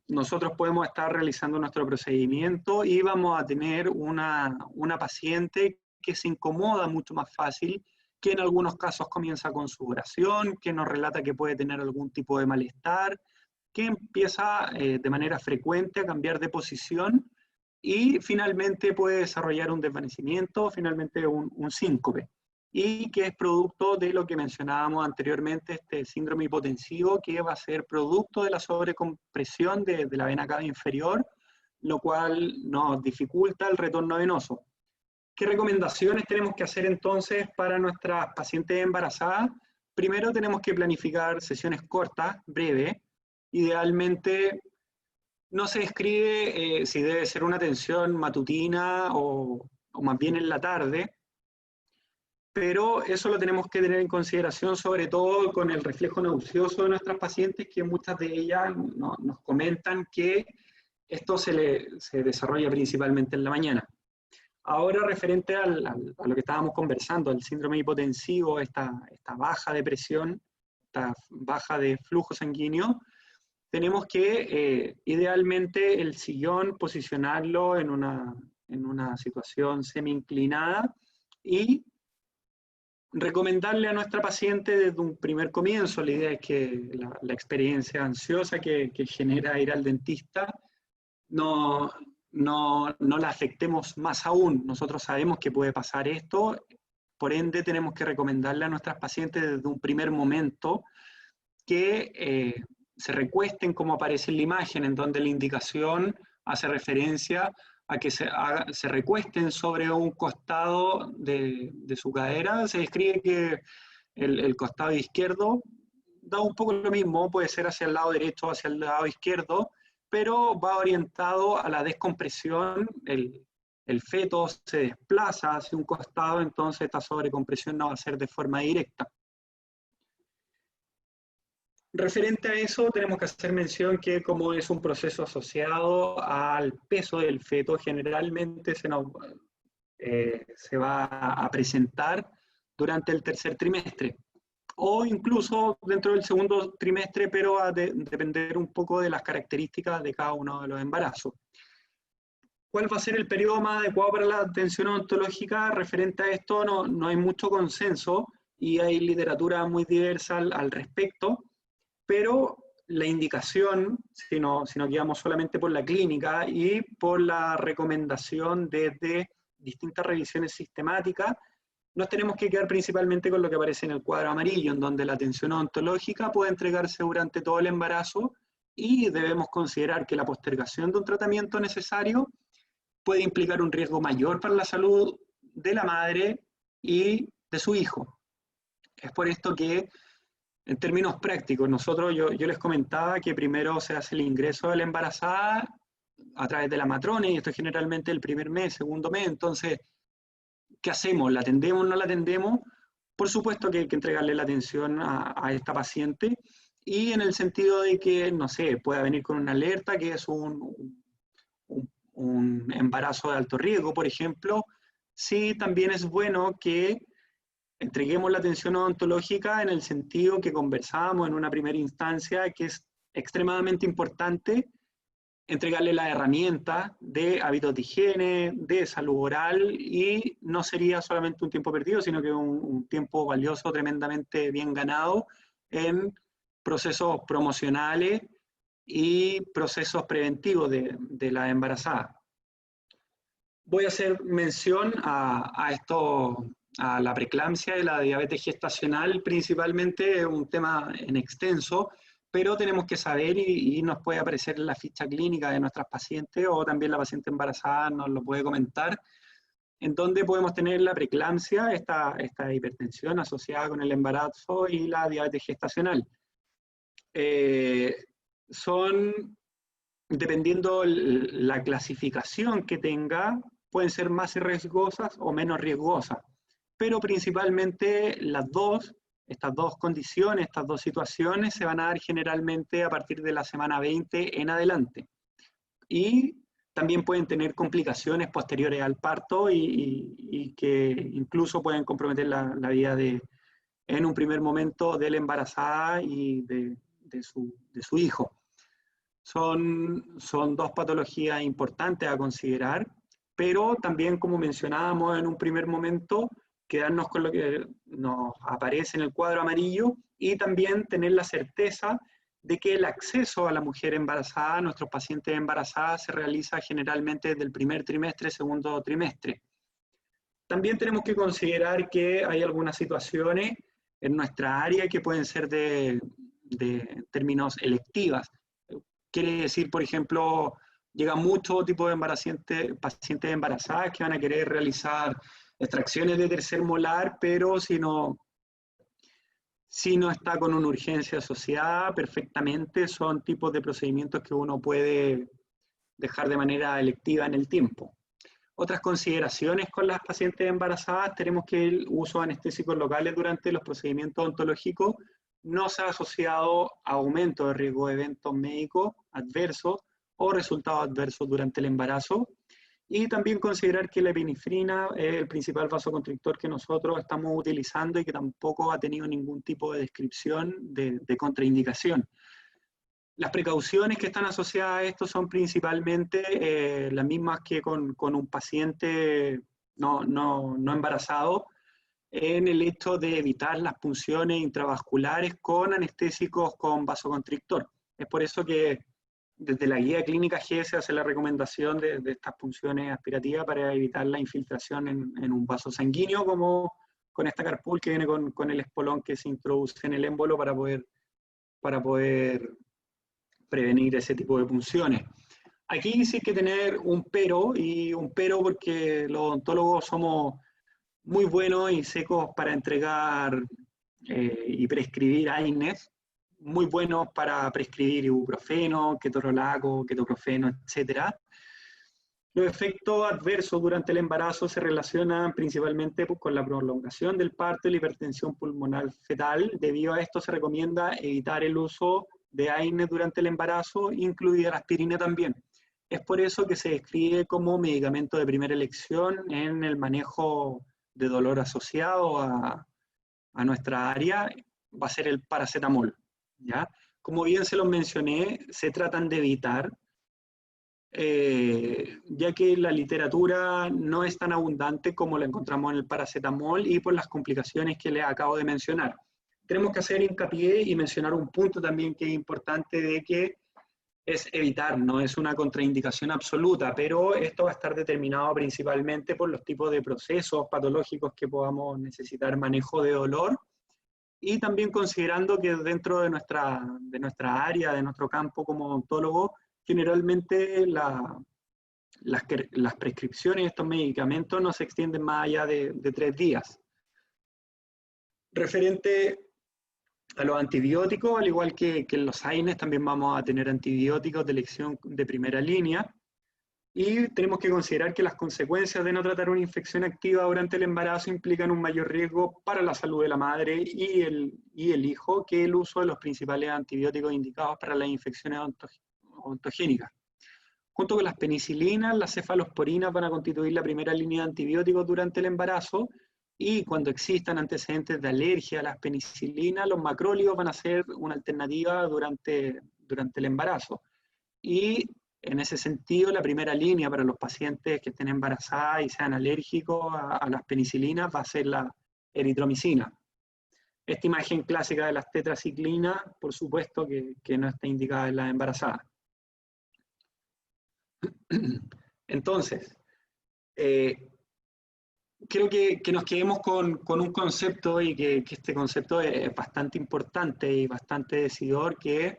nosotros podemos estar realizando nuestro procedimiento y vamos a tener una paciente que se incomoda mucho más fácil, que en algunos casos comienza con sudoración, que nos relata que puede tener algún tipo de malestar, que empieza de manera frecuente a cambiar de posición y finalmente puede desarrollar un desvanecimiento, finalmente un síncope, y que es producto de lo que mencionábamos anteriormente, este síndrome hipotensivo, que va a ser producto de la sobrecompresión de la vena cava inferior, lo cual nos dificulta el retorno venoso. ¿Qué recomendaciones tenemos que hacer entonces para nuestras pacientes embarazadas? Primero tenemos que planificar sesiones cortas, breves, idealmente. No se describe si debe ser una atención matutina o más bien en la tarde, pero eso lo tenemos que tener en consideración, sobre todo con el reflejo nauseoso de nuestras pacientes, que muchas de ellas nos comentan que esto se desarrolla principalmente en la mañana. Ahora, referente a lo que estábamos conversando, el síndrome hipotensivo, esta baja de presión, esta baja de flujo sanguíneo, tenemos que, idealmente, el sillón posicionarlo en una situación semi-inclinada y recomendarle a nuestra paciente desde un primer comienzo. La idea es que la experiencia ansiosa que genera ir al dentista no la afectemos más aún. Nosotros sabemos que puede pasar esto, por ende tenemos que recomendarle a nuestras pacientes desde un primer momento que se recuesten como aparece en la imagen, en donde la indicación hace referencia a que se recuesten sobre un costado de su cadera. Se describe que el costado izquierdo da un poco lo mismo, puede ser hacia el lado derecho o hacia el lado izquierdo, pero va orientado a la descompresión. El feto se desplaza hacia un costado, entonces esta sobrecompresión no va a ser de forma directa. Referente a eso, tenemos que hacer mención que, como es un proceso asociado al peso del feto, generalmente se va a presentar durante el tercer trimestre, o incluso dentro del segundo trimestre, pero va a depender un poco de las características de cada uno de los embarazos. ¿Cuál va a ser el periodo más adecuado para la atención odontológica? Referente a esto no hay mucho consenso y hay literatura muy diversa al respecto, pero la indicación, si nos guiamos solamente por la clínica y por la recomendación desde distintas revisiones sistemáticas, nos tenemos que quedar principalmente con lo que aparece en el cuadro amarillo, en donde la atención odontológica puede entregarse durante todo el embarazo y debemos considerar que la postergación de un tratamiento necesario puede implicar un riesgo mayor para la salud de la madre y de su hijo. Es por esto que, en términos prácticos, yo les comentaba que primero se hace el ingreso de la embarazada a través de la matrona, y esto es generalmente el primer mes, segundo mes. Entonces, ¿qué hacemos? ¿La atendemos o no la atendemos? Por supuesto que hay que entregarle la atención a esta paciente, y en el sentido de que, no sé, pueda venir con una alerta que es un embarazo de alto riesgo, por ejemplo, sí también es bueno que entreguemos la atención odontológica en el sentido que conversábamos en una primera instancia, que es extremadamente importante entregarle las herramientas de hábitos de higiene, de salud oral, y no sería solamente un tiempo perdido, sino que un tiempo valioso, tremendamente bien ganado en procesos promocionales y procesos preventivos de la embarazada. Voy a hacer mención a esto, a la preeclampsia y la diabetes gestacional, principalmente es un tema en extenso, pero tenemos que saber y nos puede aparecer en la ficha clínica de nuestras pacientes o también la paciente embarazada nos lo puede comentar, en donde podemos tener la preeclampsia, esta hipertensión asociada con el embarazo y la diabetes gestacional. Son, dependiendo la clasificación que tenga, pueden ser más riesgosas o menos riesgosas, pero principalmente estas dos condiciones, estas dos situaciones se van a dar generalmente a partir de la semana 20 en adelante. Y también pueden tener complicaciones posteriores al parto y que incluso pueden comprometer la vida en un primer momento de la embarazada y de su hijo. Son dos patologías importantes a considerar, pero también, como mencionábamos en un primer momento, quedarnos con lo que nos aparece en el cuadro amarillo y también tener la certeza de que el acceso a la mujer embarazada, a nuestros pacientes embarazadas, se realiza generalmente desde el primer trimestre, segundo trimestre. También tenemos que considerar que hay algunas situaciones en nuestra área que pueden ser de términos electivas. Quiere decir, por ejemplo, llega mucho tipo de pacientes embarazadas que van a querer realizar extracciones de tercer molar, pero si no está con una urgencia asociada, perfectamente son tipos de procedimientos que uno puede dejar de manera electiva en el tiempo. Otras consideraciones con las pacientes embarazadas, tenemos que el uso de anestésicos locales durante los procedimientos odontológicos no se ha asociado a aumento de riesgo de eventos médicos adversos o resultados adversos durante el embarazo. Y también considerar que la epinefrina es el principal vasoconstrictor que nosotros estamos utilizando y que tampoco ha tenido ningún tipo de descripción de contraindicación. Las precauciones que están asociadas a esto son principalmente las mismas que con un paciente no embarazado, en el hecho de evitar las punciones intravasculares con anestésicos con vasoconstrictor. Es por eso que desde la guía clínica G se hace la recomendación de estas punciones aspirativas para evitar la infiltración en un vaso sanguíneo, como con esta carpool que viene con el espolón que se introduce en el émbolo para poder prevenir ese tipo de punciones. Aquí sí hay que tener un pero porque los odontólogos somos muy buenos y secos para entregar y prescribir AINES, muy buenos para prescribir ibuprofeno, ketorolaco, ketoprofeno, etc. Los efectos adversos durante el embarazo se relacionan principalmente con la prolongación del parto y la hipertensión pulmonar fetal. Debido a esto se recomienda evitar el uso de AINES durante el embarazo, incluida la aspirina también. Es por eso que se describe como medicamento de primera elección en el manejo de dolor asociado a nuestra área, va a ser el paracetamol, ¿ya? Como bien se los mencioné, se tratan de evitar, ya que la literatura no es tan abundante como la encontramos en el paracetamol y por las complicaciones que les acabo de mencionar. Tenemos que hacer hincapié y mencionar un punto también que es importante, de que es evitar, no es una contraindicación absoluta, pero esto va a estar determinado principalmente por los tipos de procesos patológicos que podamos necesitar manejo de dolor, y también considerando que dentro de nuestra área, de nuestro campo como odontólogo, generalmente las prescripciones de estos medicamentos no se extienden más allá de 3 días. Referente a los antibióticos, al igual que en los AINES, también vamos a tener antibióticos de elección de primera línea. Y tenemos que considerar que las consecuencias de no tratar una infección activa durante el embarazo implican un mayor riesgo para la salud de la madre y el hijo que el uso de los principales antibióticos indicados para las infecciones ontogénicas. Junto con las penicilinas, las cefalosporinas van a constituir la primera línea de antibióticos durante el embarazo, y cuando existan antecedentes de alergia a las penicilinas, los macrólidos van a ser una alternativa durante el embarazo. Y en ese sentido, la primera línea para los pacientes que estén embarazadas y sean alérgicos a las penicilinas va a ser la eritromicina. Esta imagen clásica de las tetraciclinas, por supuesto que no está indicada en las embarazadas. Entonces, creo que nos quedemos con un concepto, y que este concepto es bastante importante y bastante decidor, que,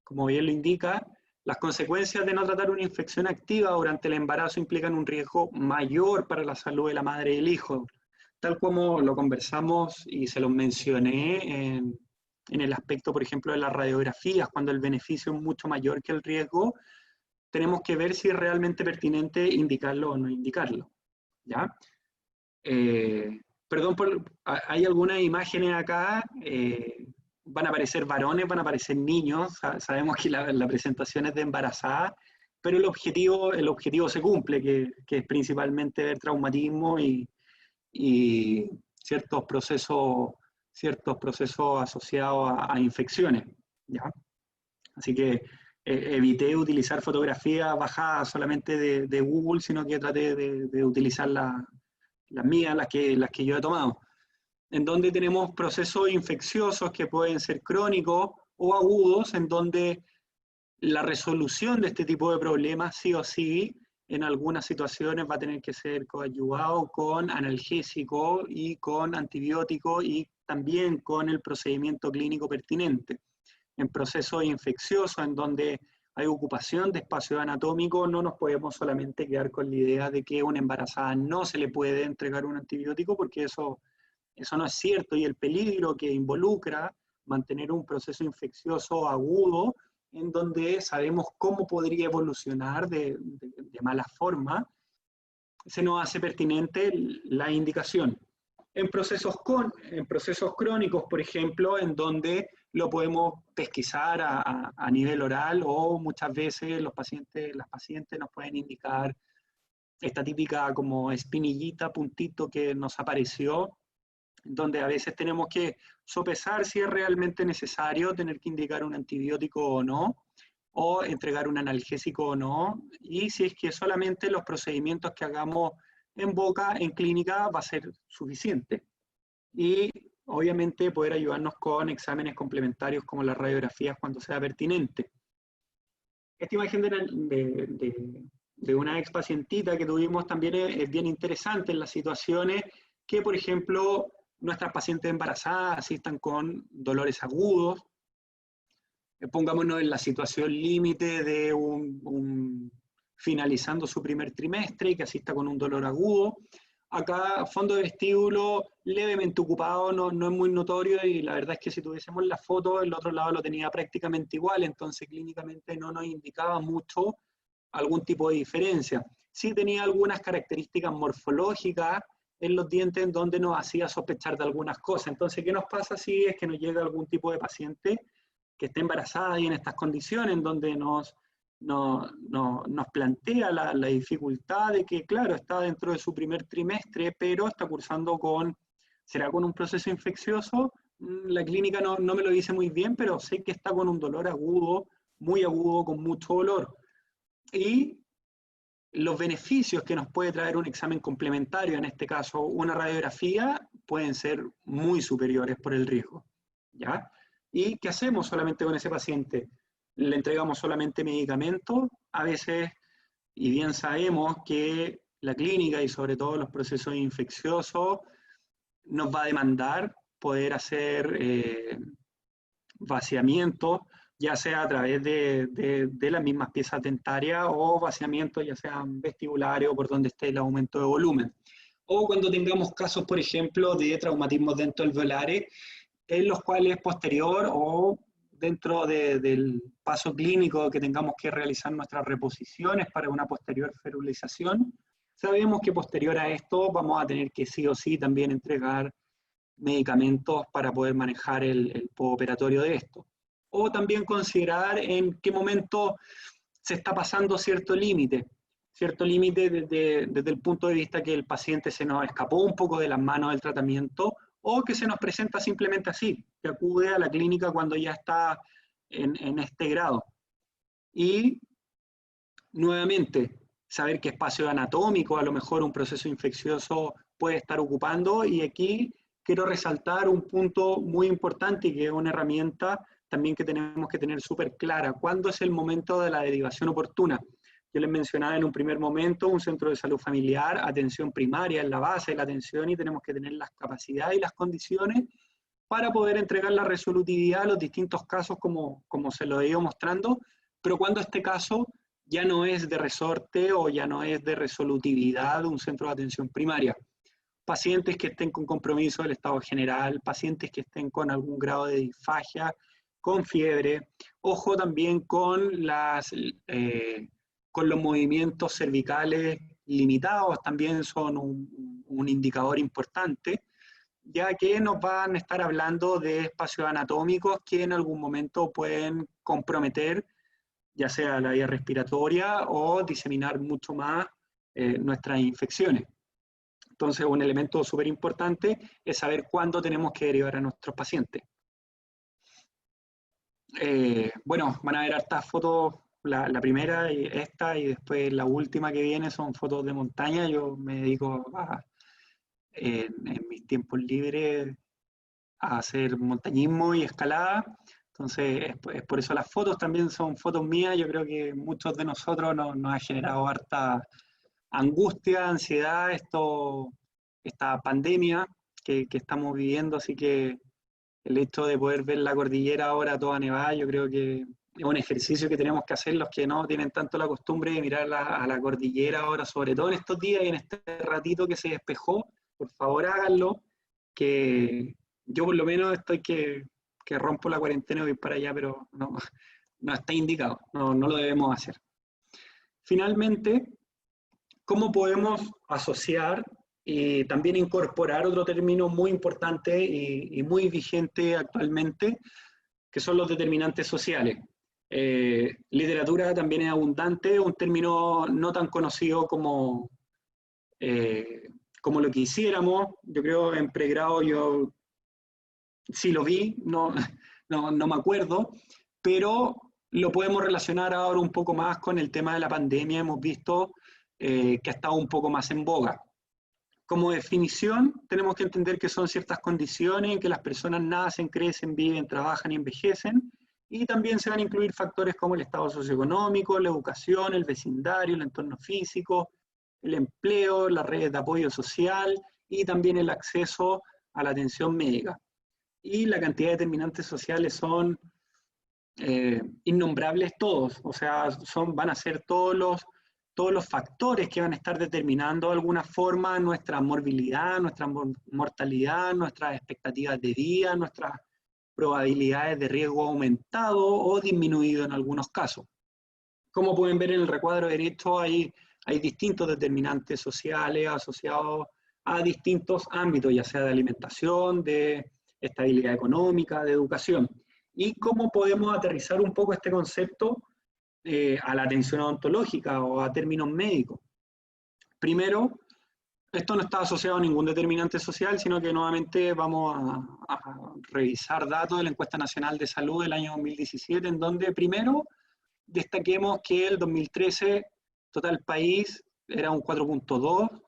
como bien lo indica, las consecuencias de no tratar una infección activa durante el embarazo implican un riesgo mayor para la salud de la madre y el hijo, tal como lo conversamos y se los mencioné en el aspecto, por ejemplo, de las radiografías. Cuando el beneficio es mucho mayor que el riesgo, tenemos que ver si es realmente pertinente indicarlo o no indicarlo, ¿ya? Perdón, hay algunas imágenes acá, van a aparecer varones, van a aparecer niños, sabemos que la presentación es de embarazada, pero el objetivo se cumple, que es principalmente ver traumatismo y ciertos procesos asociados a infecciones, ¿ya? Así que evité utilizar fotografías bajadas solamente de Google, sino que traté de utilizar las mías, las que yo he tomado, en donde tenemos procesos infecciosos que pueden ser crónicos o agudos, en donde la resolución de este tipo de problemas, sí o sí, en algunas situaciones va a tener que ser coadyuvado con analgésico y con antibiótico, y también con el procedimiento clínico pertinente. En procesos infecciosos, en donde hay ocupación de espacio anatómico, no nos podemos solamente quedar con la idea de que a una embarazada no se le puede entregar un antibiótico, porque eso no es cierto, y el peligro que involucra mantener un proceso infeccioso agudo, en donde sabemos cómo podría evolucionar de mala forma, se nos hace pertinente la indicación. En procesos crónicos, por ejemplo, en donde lo podemos pesquisar a nivel oral, o muchas veces las pacientes nos pueden indicar esta típica como espinillita, puntito que nos apareció, donde a veces tenemos que sopesar si es realmente necesario tener que indicar un antibiótico o no, o entregar un analgésico o no, y si es que solamente los procedimientos que hagamos en boca, en clínica, va a ser suficiente. Y obviamente poder ayudarnos con exámenes complementarios como las radiografías cuando sea pertinente. Esta imagen de una ex pacientita que tuvimos también es bien interesante en las situaciones que, por ejemplo, nuestras pacientes embarazadas asistan con dolores agudos. Pongámonos en la situación límite de finalizando su primer trimestre y que asista con un dolor agudo. Acá, fondo de vestíbulo levemente ocupado, no es muy notorio, y la verdad es que si tuviésemos la foto, el otro lado lo tenía prácticamente igual, entonces clínicamente no nos indicaba mucho algún tipo de diferencia. Sí tenía algunas características morfológicas en los dientes en donde nos hacía sospechar de algunas cosas. Entonces, ¿qué nos pasa si es que nos llega algún tipo de paciente que esté embarazada y en estas condiciones, en donde nos plantea la dificultad de que, claro, está dentro de su primer trimestre, pero está cursando será con un proceso infeccioso? La clínica no me lo dice muy bien, pero sé que está con un dolor agudo, muy agudo, con mucho dolor. Y los beneficios que nos puede traer un examen complementario, en este caso una radiografía, pueden ser muy superiores por el riesgo, ¿ya? ¿Y qué hacemos solamente con ese paciente? Le entregamos solamente medicamentos, a veces, y bien sabemos que la clínica y sobre todo los procesos infecciosos nos va a demandar poder hacer vaciamientos, ya sea a través de las mismas piezas dentarias, o vaciamientos ya sean vestibulares o por donde esté el aumento de volumen. O cuando tengamos casos, por ejemplo, de traumatismos dentoalveolares, en los cuales posterior o dentro del paso clínico que tengamos que realizar nuestras reposiciones para una posterior ferulización, sabemos que posterior a esto vamos a tener que sí o sí también entregar medicamentos para poder manejar el postoperatorio de esto. O también considerar en qué momento se está pasando cierto límite desde el punto de vista que el paciente se nos escapó un poco de las manos del tratamiento, o que se nos presenta simplemente así, que acude a la clínica cuando ya está en este grado. Y nuevamente, saber qué espacio anatómico, a lo mejor un proceso infeccioso puede estar ocupando, y aquí quiero resaltar un punto muy importante y que es una herramienta también que tenemos que tener súper clara: ¿cuándo es el momento de la derivación oportuna? Yo les mencionaba en un primer momento un centro de salud familiar, atención primaria es la base de la atención, y tenemos que tener las capacidades y las condiciones para poder entregar la resolutividad a los distintos casos como se lo he ido mostrando, pero cuando este caso ya no es de resorte o ya no es de resolutividad de un centro de atención primaria. Pacientes que estén con compromiso del estado general, pacientes que estén con algún grado de disfagia, con fiebre, ojo también con los movimientos cervicales limitados, también son un indicador importante, ya que nos van a estar hablando de espacios anatómicos que en algún momento pueden comprometer ya sea la vía respiratoria o diseminar mucho más nuestras infecciones. Entonces, un elemento súper importante es saber cuándo tenemos que derivar a nuestros pacientes. Bueno, van a ver hartas fotos, la primera y esta, y después la última que viene son fotos de montaña. Yo me dedico en mis tiempos libres a hacer montañismo y escalada. Entonces, es por eso las fotos también son fotos mías. Yo creo que muchos de nosotros nos ha generado harta angustia, ansiedad, esta pandemia que estamos viviendo, así que el hecho de poder ver la cordillera ahora toda nevada, yo creo que es un ejercicio que tenemos que hacer los que no tienen tanto la costumbre de mirar a la cordillera ahora, sobre todo en estos días y en este ratito que se despejó. Por favor, háganlo, que yo por lo menos estoy que rompo la cuarentena y voy para allá, pero no está indicado, no lo debemos hacer. Finalmente, ¿cómo podemos asociar y también incorporar otro término muy importante y muy vigente actualmente, que son los determinantes sociales? Literatura también es abundante, un término no tan conocido como lo quisiéramos. Yo creo en pregrado yo sí lo vi, no me acuerdo, pero lo podemos relacionar ahora un poco más con el tema de la pandemia. Hemos visto que ha estado un poco más en boga. Como definición, tenemos que entender que son ciertas condiciones en que las personas nacen, crecen, viven, trabajan y envejecen, y también se van a incluir factores como el estado socioeconómico, la educación, el vecindario, el entorno físico, el empleo, las redes de apoyo social y también el acceso a la atención médica. Y la cantidad de determinantes sociales son innombrables todos, o sea, van a ser todos los factores que van a estar determinando de alguna forma nuestra morbilidad, nuestra mortalidad, nuestras expectativas de vida, nuestras probabilidades de riesgo aumentado o disminuido en algunos casos. Como pueden ver en el recuadro derecho, hay distintos determinantes sociales asociados a distintos ámbitos, ya sea de alimentación, de estabilidad económica, de educación. ¿Y cómo podemos aterrizar un poco este concepto a la atención odontológica o a términos médicos? Primero, esto no está asociado a ningún determinante social, sino que nuevamente vamos a revisar datos de la Encuesta Nacional de Salud del año 2017, en donde primero destaquemos que el 2013 total país era un 4.2,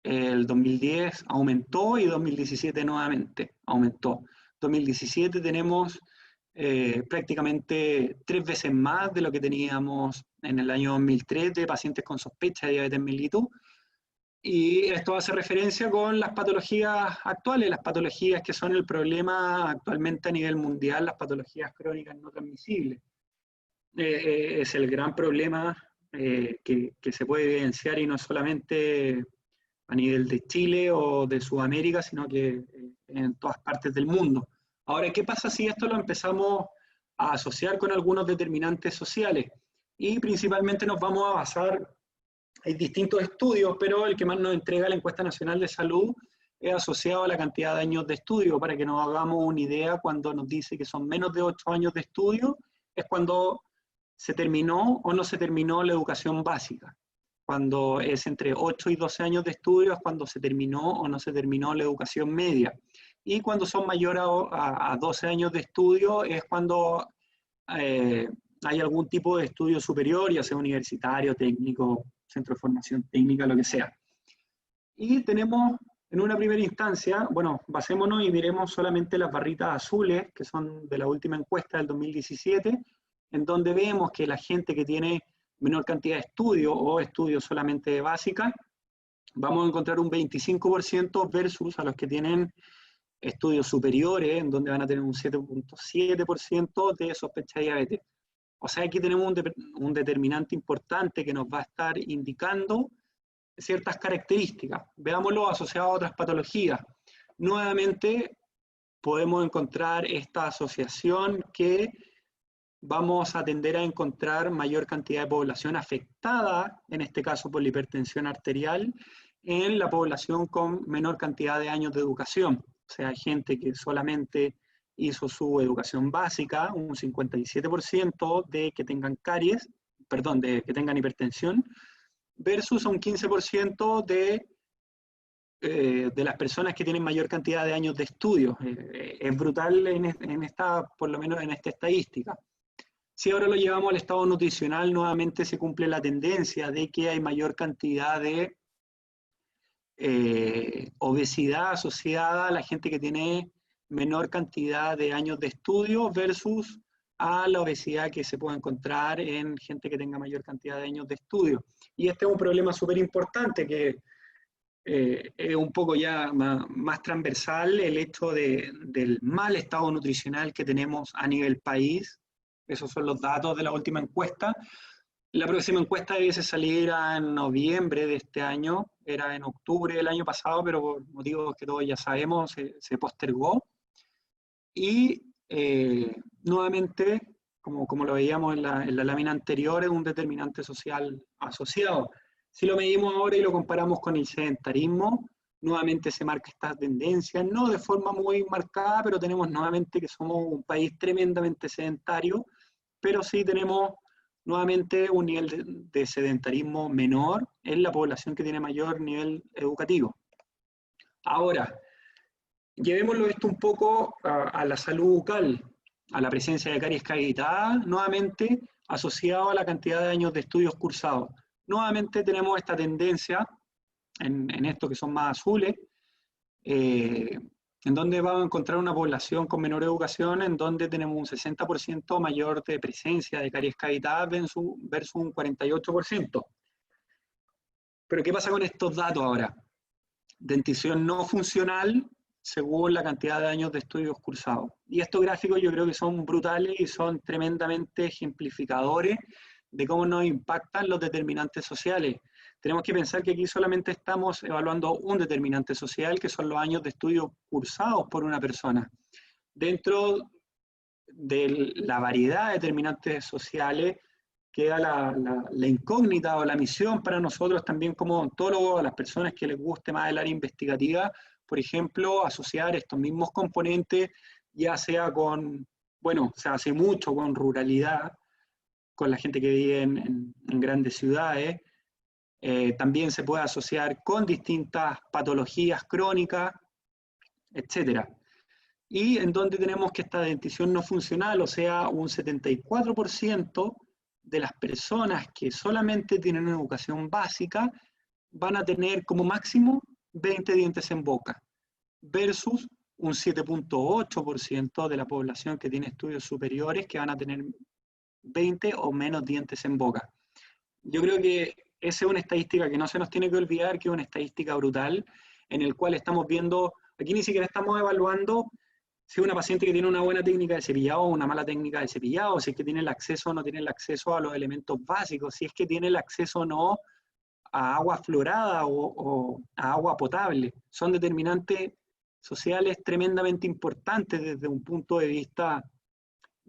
el 2010 aumentó y 2017 nuevamente aumentó. 2017 tenemos prácticamente 3 veces más de lo que teníamos en el año 2003 de pacientes con sospecha de diabetes mellitus, y esto hace referencia con las patologías actuales, las patologías que son el problema actualmente a nivel mundial, las patologías crónicas no transmisibles. Es el gran problema que se puede evidenciar, y no solamente a nivel de Chile o de Sudamérica, sino que en todas partes del mundo. Ahora, ¿qué pasa si esto lo empezamos a asociar con algunos determinantes sociales. Y principalmente nos vamos a basar, hay distintos estudios, pero el que más nos entrega la Encuesta Nacional de Salud es asociado a la cantidad de años de estudio, para que nos hagamos una idea. Cuando nos dice que son menos de 8 años de estudio, es cuando se terminó o no se terminó la educación básica. Cuando es entre 8 y 12 años de estudio, es cuando se terminó o no se terminó la educación media. Y cuando son mayores a 12 años de estudio, es cuando hay algún tipo de estudio superior, ya sea universitario, técnico, centro de formación técnica, lo que sea. Y tenemos, en una primera instancia, bueno, basémonos y miremos solamente las barritas azules, que son de la última encuesta del 2017, en donde vemos que la gente que tiene menor cantidad de estudio o estudios solamente de básica, vamos a encontrar un 25% versus a los que tienen estudios superiores, en donde van a tener un 7.7% de sospecha de diabetes. O sea, aquí tenemos un determinante importante que nos va a estar indicando ciertas características. Veámoslo asociado a otras patologías. Nuevamente, podemos encontrar esta asociación que vamos a tender a encontrar mayor cantidad de población afectada, en este caso por la hipertensión arterial, en la población con menor cantidad de años de educación. O sea, gente que solamente hizo su educación básica, un 57% de que tengan caries, perdón, de que tengan hipertensión, versus un 15% de las personas que tienen mayor cantidad de años de estudio. Es brutal en esta, por lo menos en esta estadística. Si ahora lo llevamos al estado nutricional, nuevamente se cumple la tendencia de que hay mayor cantidad de obesidad asociada a la gente que tiene menor cantidad de años de estudio versus a la obesidad que se puede encontrar en gente que tenga mayor cantidad de años de estudio. Y este es un problema súper importante que es un poco ya más transversal, el hecho del mal estado nutricional que tenemos a nivel país. Esos son los datos de la última encuesta. La próxima encuesta debiese salir en noviembre de este año, era en octubre del año pasado, pero por motivos que todos ya sabemos, se postergó. Y nuevamente, como lo veíamos en la lámina anterior, es un determinante social asociado. Si lo medimos ahora y lo comparamos con el sedentarismo, nuevamente se marca esta tendencia, no de forma muy marcada, pero tenemos nuevamente que somos un país tremendamente sedentario, pero sí tenemos nuevamente un nivel de sedentarismo menor en la población que tiene mayor nivel educativo. Ahora, llevémoslo esto un poco a la salud bucal, a la presencia de caries cavitada, nuevamente asociado a la cantidad de años de estudios cursados. Nuevamente tenemos esta tendencia en esto que son más azules, en donde vamos a encontrar una población con menor educación, en donde tenemos un 60% mayor de presencia de caries cavitadas versus un 48%. Pero ¿qué pasa con estos datos ahora? Dentición no funcional según la cantidad de años de estudios cursados. Y estos gráficos yo creo que son brutales y son tremendamente ejemplificadores de cómo nos impactan los determinantes sociales. Tenemos que pensar que aquí solamente estamos evaluando un determinante social, que son los años de estudio cursados por una persona. Dentro de la variedad de determinantes sociales queda la incógnita o la misión para nosotros también como odontólogos, a las personas que les guste más el área investigativa, por ejemplo, asociar estos mismos componentes, ya sea con, bueno, se hace mucho con ruralidad, con la gente que vive en grandes ciudades. También se puede asociar con distintas patologías crónicas, etc. Y en donde tenemos que esta dentición no funcional, o sea, un 74% de las personas que solamente tienen una educación básica van a tener como máximo 20 dientes en boca, versus un 7.8% de la población que tiene estudios superiores que van a tener 20 o menos dientes en boca. Yo creo que esa es una estadística que no se nos tiene que olvidar, que es una estadística brutal, en el cual estamos viendo, aquí ni siquiera estamos evaluando si una paciente que tiene una buena técnica de cepillado o una mala técnica de cepillado, si es que tiene el acceso o no tiene el acceso a los elementos básicos, si es que tiene el acceso o no a agua fluorada o a agua potable. Son determinantes sociales tremendamente importantes desde un punto de vista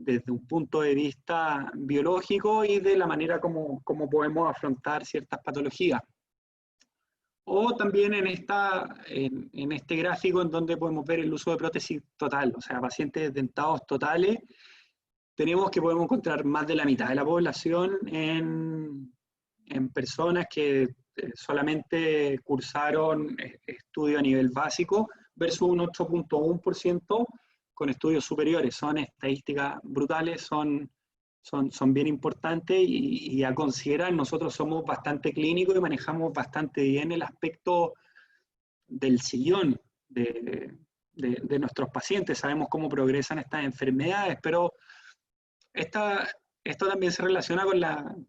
desde un punto de vista biológico y de la manera como podemos afrontar ciertas patologías. O también en este gráfico en donde podemos ver el uso de prótesis total, o sea, pacientes dentados totales, tenemos que podemos encontrar más de la mitad de la población en personas que solamente cursaron estudio a nivel básico, versus un 8.1% con estudios superiores. Son estadísticas brutales, son bien importantes y a considerar. Nosotros somos bastante clínicos y manejamos bastante bien el aspecto del sillón de nuestros pacientes. Sabemos cómo progresan estas enfermedades, pero esto también se relaciona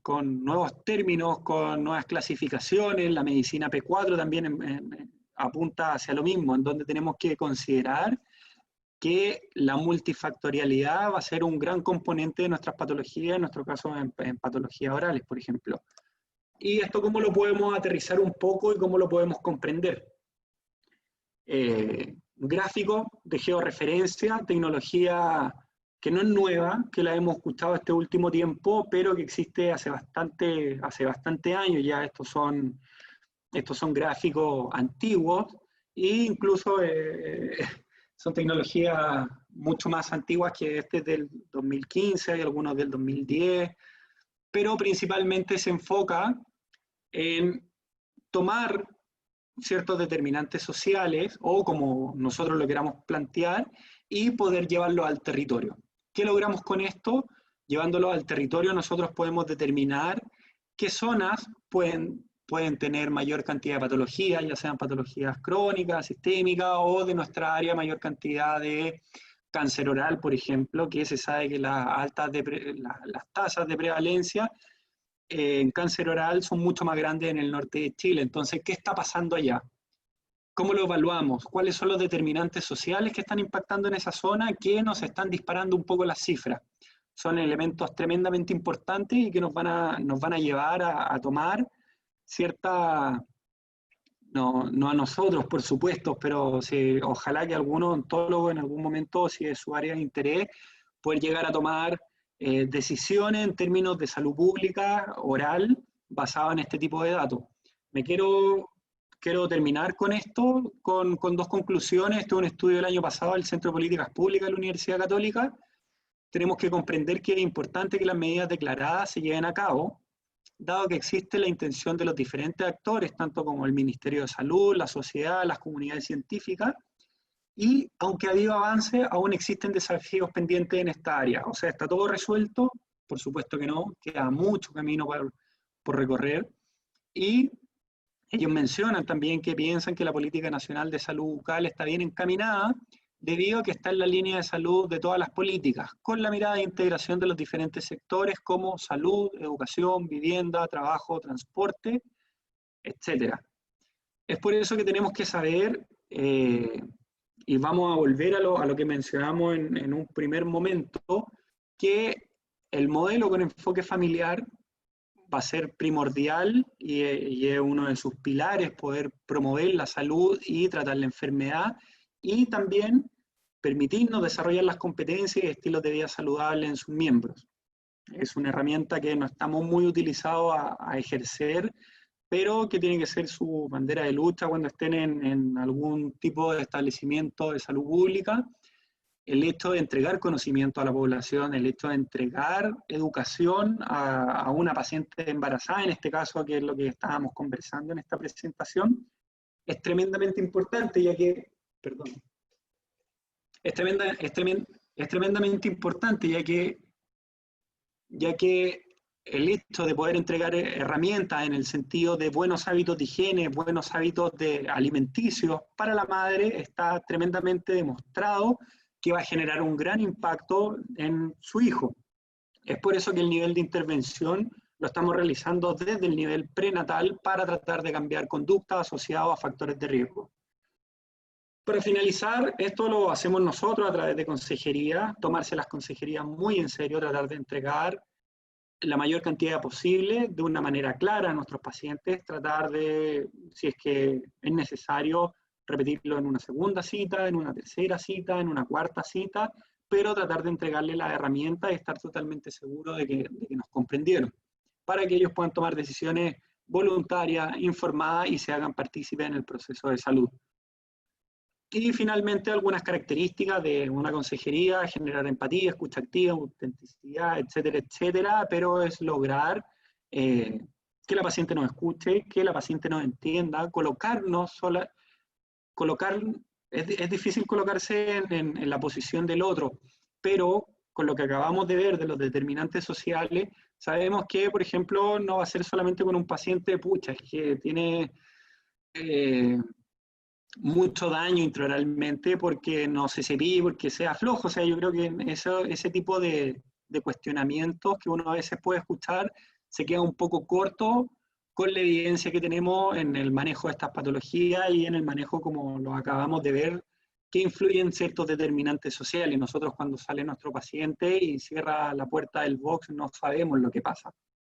con nuevos términos, con nuevas clasificaciones. La medicina P4 también apunta hacia lo mismo, en donde tenemos que considerar que la multifactorialidad va a ser un gran componente de nuestras patologías, en nuestro caso en patologías orales, por ejemplo. Y esto cómo lo podemos aterrizar un poco y cómo lo podemos comprender. Gráfico de georreferencia, tecnología que no es nueva, que la hemos escuchado este último tiempo, pero que existe hace bastante años ya. Estos son gráficos antiguos e incluso son tecnologías mucho más antiguas que este del 2015, hay algunos del 2010, pero principalmente se enfoca en tomar ciertos determinantes sociales, o como nosotros lo queramos plantear, y poder llevarlo al territorio. ¿Qué logramos con esto? Llevándolo al territorio, nosotros podemos determinar qué zonas pueden tener mayor cantidad de patologías, ya sean patologías crónicas, sistémicas, o de nuestra área mayor cantidad de cáncer oral, por ejemplo, que se sabe que las tasas de prevalencia en cáncer oral son mucho más grandes en el norte de Chile. Entonces, ¿qué está pasando allá? ¿Cómo lo evaluamos? ¿Cuáles son los determinantes sociales que están impactando en esa zona, que nos están disparando un poco las cifras? Son elementos tremendamente importantes y que nos van a llevar a tomar cierta, no a nosotros, por supuesto, pero ojalá que algún odontólogo en algún momento, si es su área de interés, pueda llegar a tomar decisiones en términos de salud pública oral basado en este tipo de datos. Quiero terminar con esto, con dos conclusiones. Este es un estudio del año pasado del Centro de Políticas Públicas de la Universidad Católica. Tenemos que comprender que es importante que las medidas declaradas se lleven a cabo, dado que existe la intención de los diferentes actores, tanto como el Ministerio de Salud, la sociedad, las comunidades científicas, y aunque ha habido avance, aún existen desafíos pendientes en esta área. O sea, ¿está todo resuelto? Por supuesto que no, queda mucho camino por recorrer, y ellos mencionan también que piensan que la Política Nacional de Salud Bucal está bien encaminada, debido a que está en la línea de salud de todas las políticas, con la mirada de integración de los diferentes sectores como salud, educación, vivienda, trabajo, transporte, etc. Es por eso que tenemos que saber, y vamos a volver a lo que mencionamos en un primer momento, que el modelo con enfoque familiar va a ser primordial y es uno de sus pilares, poder promover la salud y tratar la enfermedad, y también permitirnos desarrollar las competencias y estilos de vida saludables en sus miembros. Es una herramienta que no estamos muy utilizados a ejercer, pero que tiene que ser su bandera de lucha cuando estén en algún tipo de establecimiento de salud pública. El hecho de entregar conocimiento a la población, el hecho de entregar educación a una paciente embarazada, en este caso, que es lo que estábamos conversando en esta presentación, es tremendamente importante, ya que, perdón, es tremendamente importante, ya que el hecho de poder entregar herramientas en el sentido de buenos hábitos de higiene, buenos hábitos alimenticios para la madre, está tremendamente demostrado que va a generar un gran impacto en su hijo. Es por eso que el nivel de intervención lo estamos realizando desde el nivel prenatal para tratar de cambiar conductas asociadas a factores de riesgo. Para finalizar, esto lo hacemos nosotros a través de consejería, tomarse las consejerías muy en serio, tratar de entregar la mayor cantidad posible de una manera clara a nuestros pacientes, tratar de, si es que es necesario, repetirlo en una segunda cita, en una tercera cita, en una cuarta cita, pero tratar de entregarle las herramientas y estar totalmente seguro de que nos comprendieron, para que ellos puedan tomar decisiones voluntarias, informadas y se hagan partícipes en el proceso de salud. Y finalmente algunas características de una consejería: generar empatía, escucha activa, autenticidad, etcétera, etcétera, pero es lograr que la paciente nos escuche, que la paciente nos entienda, es difícil colocarse en la posición del otro, pero con lo que acabamos de ver de los determinantes sociales, sabemos que, por ejemplo, no va a ser solamente con un paciente, pucha, es que tiene mucho daño intraoralmente porque no se cepille, porque sea flojo. O sea, yo creo que ese tipo de cuestionamientos que uno a veces puede escuchar se queda un poco corto con la evidencia que tenemos en el manejo de estas patologías y en el manejo, como lo acabamos de ver, que influyen ciertos determinantes sociales. Nosotros, cuando sale nuestro paciente y cierra la puerta del box, no sabemos lo que pasa.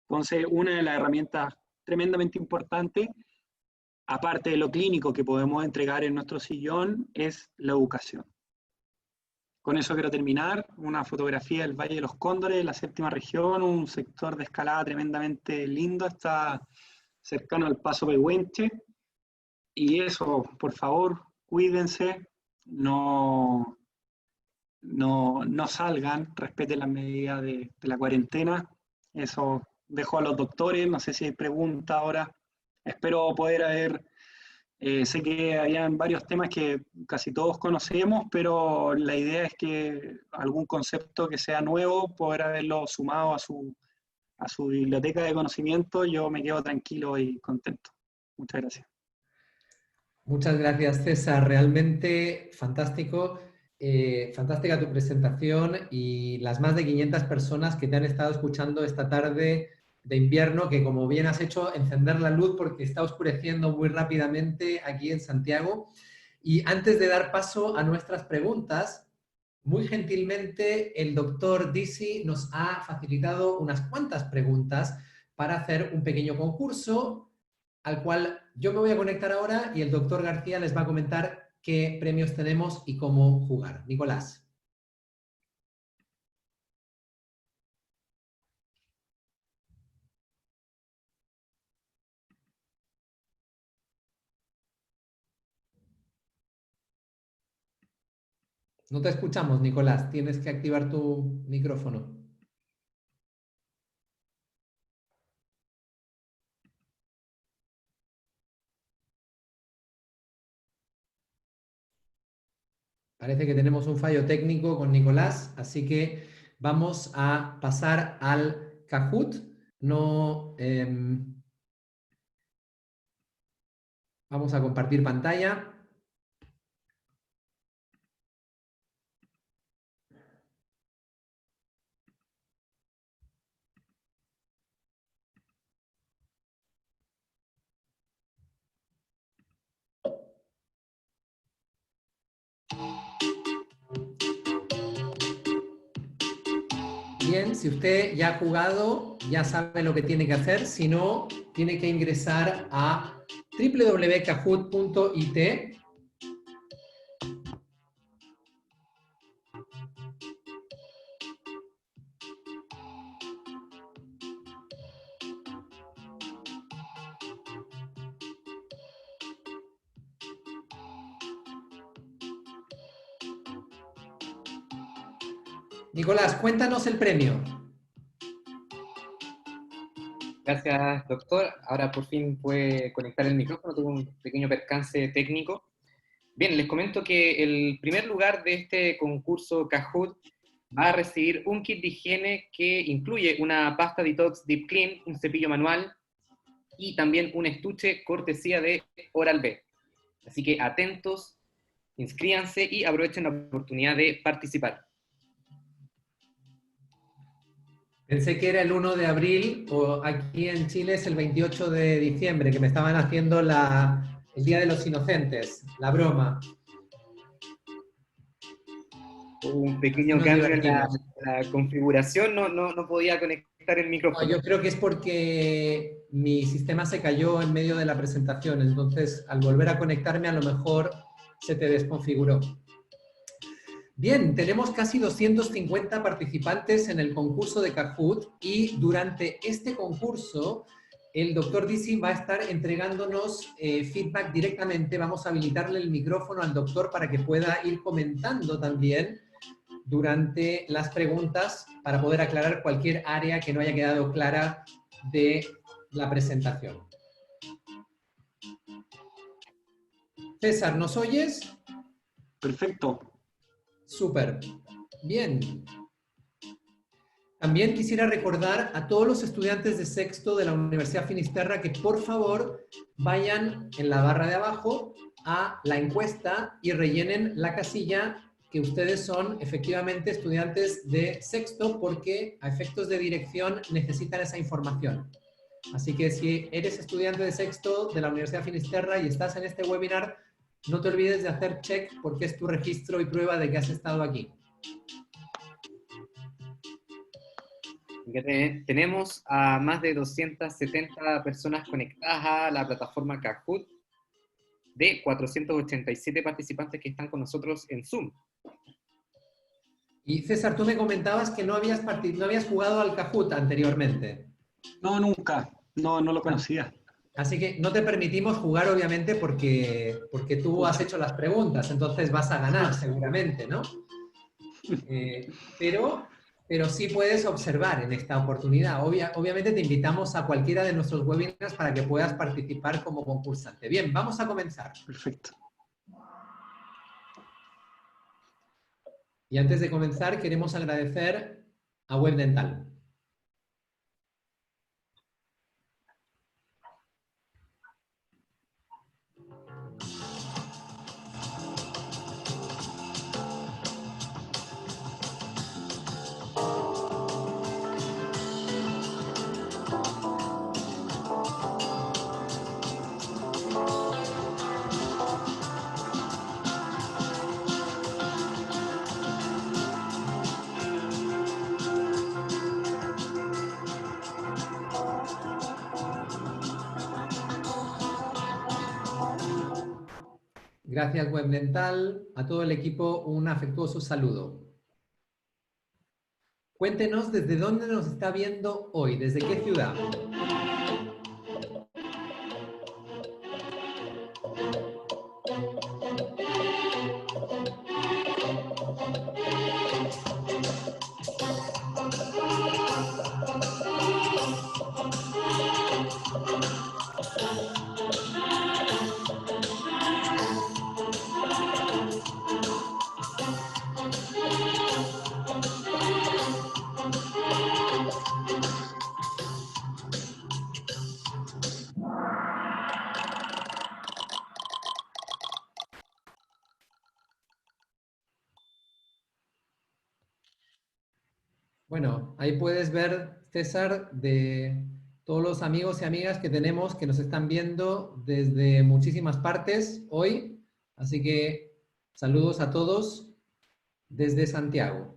Entonces, una de las herramientas tremendamente importantes, aparte de lo clínico que podemos entregar en nuestro sillón, es la educación. Con eso quiero terminar. Una fotografía del Valle de los Cóndores, la séptima región, un sector de escalada tremendamente lindo, está cercano al Paso Pehuenche. Y eso, por favor, cuídense, no salgan, respeten las medidas de la cuarentena. Eso dejo a los doctores, no sé si hay preguntas ahora. Espero poder haber, sé que habían varios temas que casi todos conocemos, pero la idea es que algún concepto que sea nuevo, poder haberlo sumado a su biblioteca de conocimiento. Yo me quedo tranquilo y contento. Muchas gracias. Muchas gracias, César. Realmente fantástico. Fantástica tu presentación y las más de 500 personas que te han estado escuchando esta tarde de invierno, que como bien has hecho, encender la luz porque está oscureciendo muy rápidamente aquí en Santiago. Y antes de dar paso a nuestras preguntas, muy gentilmente el doctor Disi nos ha facilitado unas cuantas preguntas para hacer un pequeño concurso al cual yo me voy a conectar ahora y el doctor García les va a comentar qué premios tenemos y cómo jugar. Nicolás. No te escuchamos, Nicolás. Tienes que activar tu micrófono. Parece que tenemos un fallo técnico con Nicolás, así que vamos a pasar al Kahoot. Vamos a compartir pantalla. Bien, si usted ya ha jugado, ya sabe lo que tiene que hacer. Si no, tiene que ingresar a www.kahoot.it. Nicolás, cuéntanos el premio. Gracias, doctor. Ahora por fin puede conectar el micrófono, tuve un pequeño percance técnico. Bien, les comento que el primer lugar de este concurso Kahoot va a recibir un kit de higiene que incluye una pasta detox Deep Clean, un cepillo manual y también un estuche cortesía de Oral-B. Así que atentos, inscríbanse y aprovechen la oportunidad de participar. Pensé que era el 1 de abril, o aquí en Chile es el 28 de diciembre, que me estaban haciendo el Día de los Inocentes, la broma. Un pequeño cambio en la configuración, no podía conectar el micrófono. No, yo creo que es porque mi sistema se cayó en medio de la presentación, entonces al volver a conectarme a lo mejor se te desconfiguró. Bien, tenemos casi 250 participantes en el concurso de Kahoot y durante este concurso el doctor Dizzy va a estar entregándonos feedback directamente. Vamos a habilitarle el micrófono al doctor para que pueda ir comentando también durante las preguntas para poder aclarar cualquier área que no haya quedado clara de la presentación. César, ¿nos oyes? Perfecto. Súper. Bien. También quisiera recordar a todos los estudiantes de sexto de la Universidad Finisterra que por favor vayan en la barra de abajo a la encuesta y rellenen la casilla que ustedes son efectivamente estudiantes de sexto porque a efectos de dirección necesitan esa información. Así que si eres estudiante de sexto de la Universidad Finisterra y estás en este webinar, no te olvides de hacer check porque es tu registro y prueba de que has estado aquí. Tenemos a más de 270 personas conectadas a la plataforma Kahoot, de 487 participantes que están con nosotros en Zoom. Y César, tú me comentabas que no habías jugado al Kahoot anteriormente. No, nunca. No lo conocía. Así que no te permitimos jugar, obviamente, porque tú has hecho las preguntas, entonces vas a ganar seguramente, ¿no? Pero sí puedes observar en esta oportunidad. Obviamente te invitamos a cualquiera de nuestros webinars para que puedas participar como concursante. Bien, vamos a comenzar. Perfecto. Y antes de comenzar, queremos agradecer a WebDental. Gracias, WebDental. A todo el equipo, un afectuoso saludo. Cuéntenos desde dónde nos está viendo hoy, desde qué ciudad. Bueno, ahí puedes ver, César, de todos los amigos y amigas que tenemos que nos están viendo desde muchísimas partes hoy. Así que saludos a todos desde Santiago.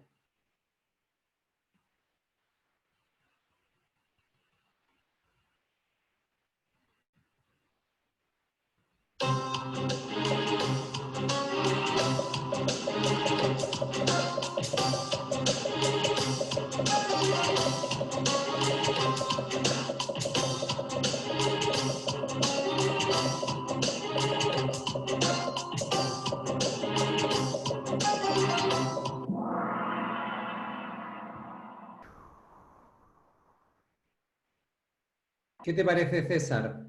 ¿Qué te parece, César?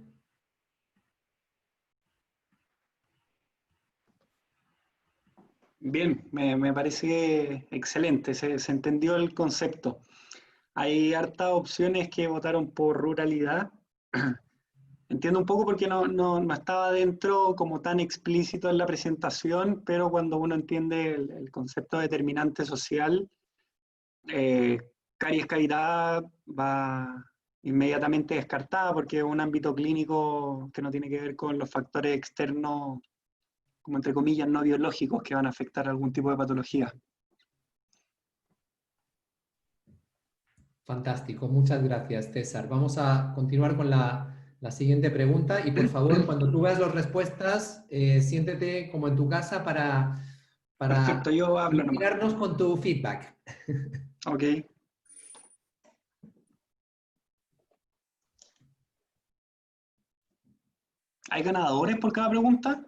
Bien, me parece excelente, se entendió el concepto. Hay hartas opciones que votaron por ruralidad. Entiendo un poco porque no estaba dentro como tan explícito en la presentación, pero cuando uno entiende el concepto de determinante social, caries-cavidad va inmediatamente descartada porque es un ámbito clínico que no tiene que ver con los factores externos, como entre comillas, no biológicos que van a afectar algún tipo de patología. Fantástico, muchas gracias, César. Vamos a continuar con la siguiente pregunta y por favor, cuando tú veas las respuestas, siéntete como en tu casa para Perfecto, yo hablo nomás. inspirarnos con tu feedback. Ok. ¿Hay ganadores por cada pregunta?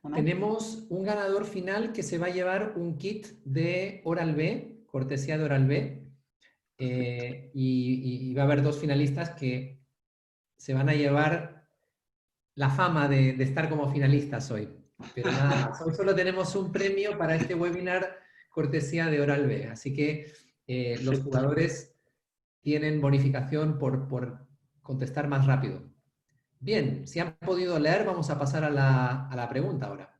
¿O no? Tenemos un ganador final que se va a llevar un kit de Oral-B, cortesía de Oral-B, y va a haber dos finalistas que se van a llevar la fama de estar como finalistas hoy. Pero nada más, hoy solo tenemos un premio para este webinar cortesía de Oral-B, así que los Perfecto. jugadores tienen bonificación por contestar más rápido. Bien, si han podido leer, vamos a pasar a la pregunta ahora.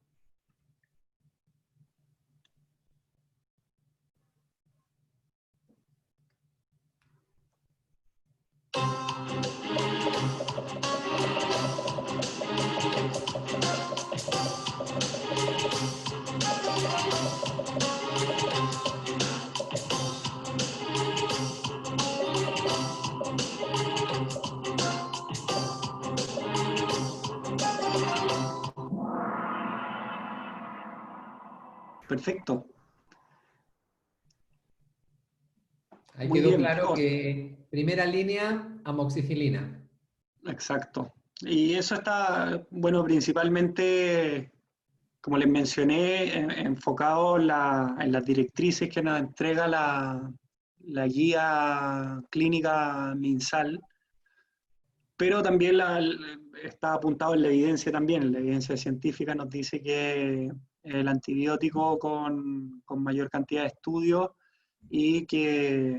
Perfecto. Ahí Muy quedó bien. claro que primera línea, amoxicilina. Exacto. Y eso está, bueno, principalmente, como les mencioné, enfocado en las directrices que nos entrega la guía clínica MinSal, pero también está apuntado en la evidencia también. La evidencia científica nos dice que el antibiótico con mayor cantidad de estudios y que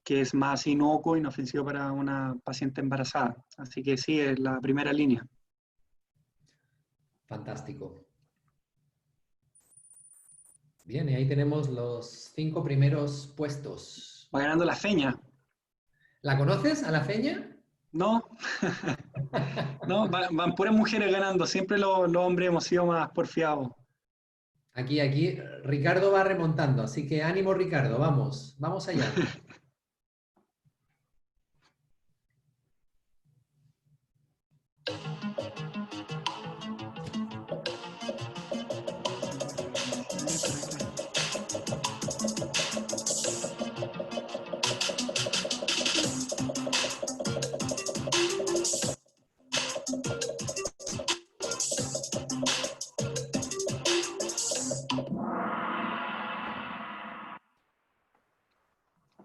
es más inocuo, inofensivo para una paciente embarazada. Así que sí, es la primera línea. Fantástico. Bien, y ahí tenemos los 5 primeros puestos. Va ganando la feña. ¿La conoces a la feña? No, no, van puras mujeres ganando. Siempre los hombres hemos sido más porfiados. Aquí, Ricardo va remontando, así que ánimo Ricardo, vamos allá.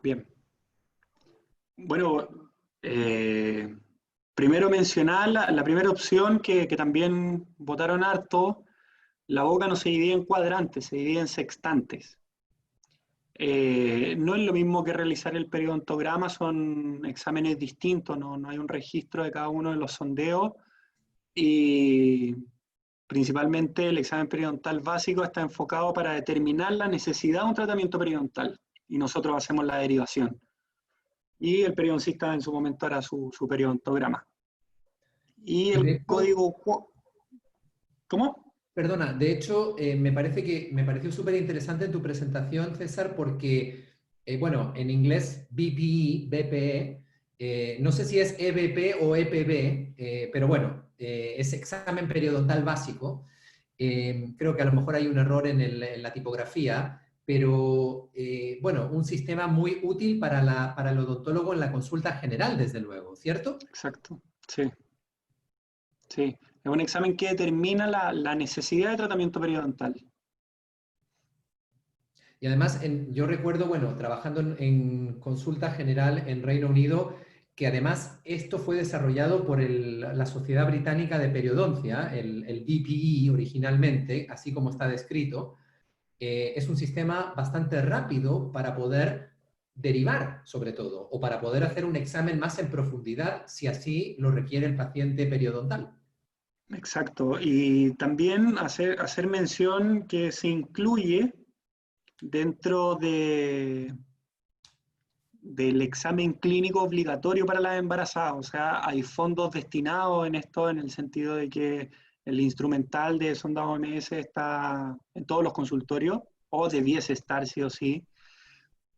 Bien. Bueno, primero mencionar la primera opción que también votaron harto. La boca no se divide en cuadrantes, se divide en sextantes. No es lo mismo que realizar el periodontograma, son exámenes distintos, no hay un registro de cada uno de los sondeos y principalmente el examen periodontal básico está enfocado para determinar la necesidad de un tratamiento periodontal y nosotros hacemos la derivación. Y el periodoncista en su momento hará su periodontograma. Y De el hecho, código... ¿Cómo? perdona, de hecho, me pareció súper interesante en tu presentación, César, porque, bueno, en inglés BPE, no sé si es EBP o EPB, pero bueno, es examen periodontal básico. Creo que a lo mejor hay un error en la tipografía, pero bueno, un sistema muy útil para el odontólogo en la consulta general, desde luego, ¿cierto? Exacto, sí. Sí, es un examen que determina la necesidad de tratamiento periodontal. Y además, yo recuerdo, bueno, trabajando en consulta general en Reino Unido, que además esto fue desarrollado por la Sociedad Británica de Periodoncia, el BPE originalmente, así como está descrito. Es un sistema bastante rápido para poder derivar, sobre todo, o para poder hacer un examen más en profundidad, si así lo requiere el paciente periodontal. Exacto. Y también hacer mención que se incluye dentro del examen clínico obligatorio para las embarazadas. O sea, hay fondos destinados en esto en el sentido de que el instrumental de sonda OMS está en todos los consultorios, o debiese estar sí o sí.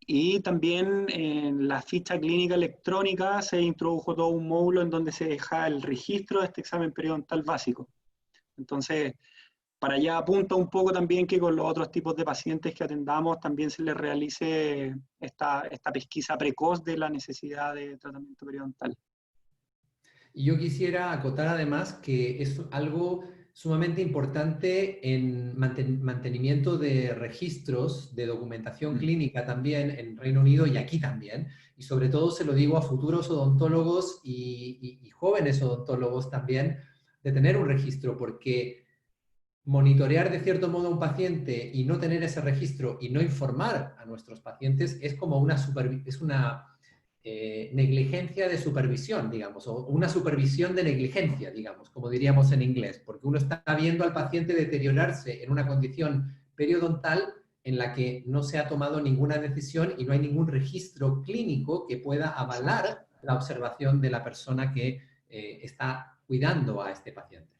Y también en la ficha clínica electrónica se introdujo todo un módulo en donde se deja el registro de este examen periodontal básico. Entonces, para allá apunta un poco también que con los otros tipos de pacientes que atendamos también se les realice esta pesquisa precoz de la necesidad de tratamiento periodontal. Y yo quisiera acotar además que es algo sumamente importante en mantenimiento de registros de documentación clínica también en Reino Unido y aquí también. Y sobre todo se lo digo a futuros odontólogos y jóvenes odontólogos también, de tener un registro, porque monitorear de cierto modo a un paciente y no tener ese registro y no informar a nuestros pacientes es como una negligencia de supervisión, digamos, o una supervisión de negligencia, digamos, como diríamos en inglés, porque uno está viendo al paciente deteriorarse en una condición periodontal en la que no se ha tomado ninguna decisión y no hay ningún registro clínico que pueda avalar la observación de la persona que está cuidando a este paciente.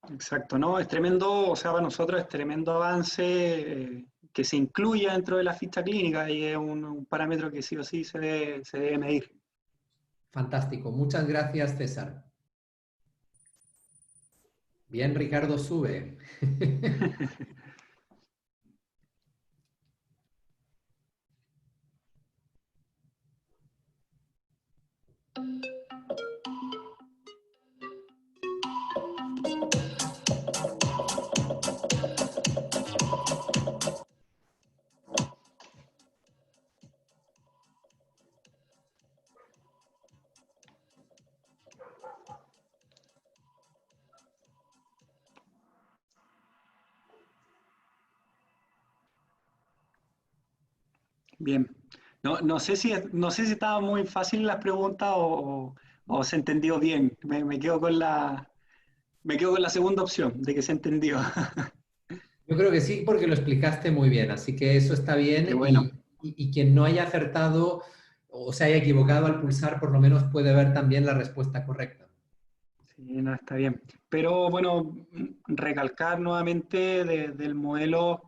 Exacto, ¿no? Es tremendo, o sea, para nosotros es tremendo avance que se incluya dentro de la ficha clínica y es un parámetro que sí o sí se debe medir. Fantástico. Muchas gracias, César. Bien, Ricardo, sube. Bien. No sé si estaba muy fácil las preguntas o se entendió bien. Me quedo con la segunda opción, de que se entendió. Yo creo que sí, porque lo explicaste muy bien, así que eso está Qué bien bueno. y quien no haya acertado o se haya equivocado al pulsar, por lo menos puede ver también la respuesta correcta. Sí, no, está bien. Pero bueno, recalcar nuevamente del modelo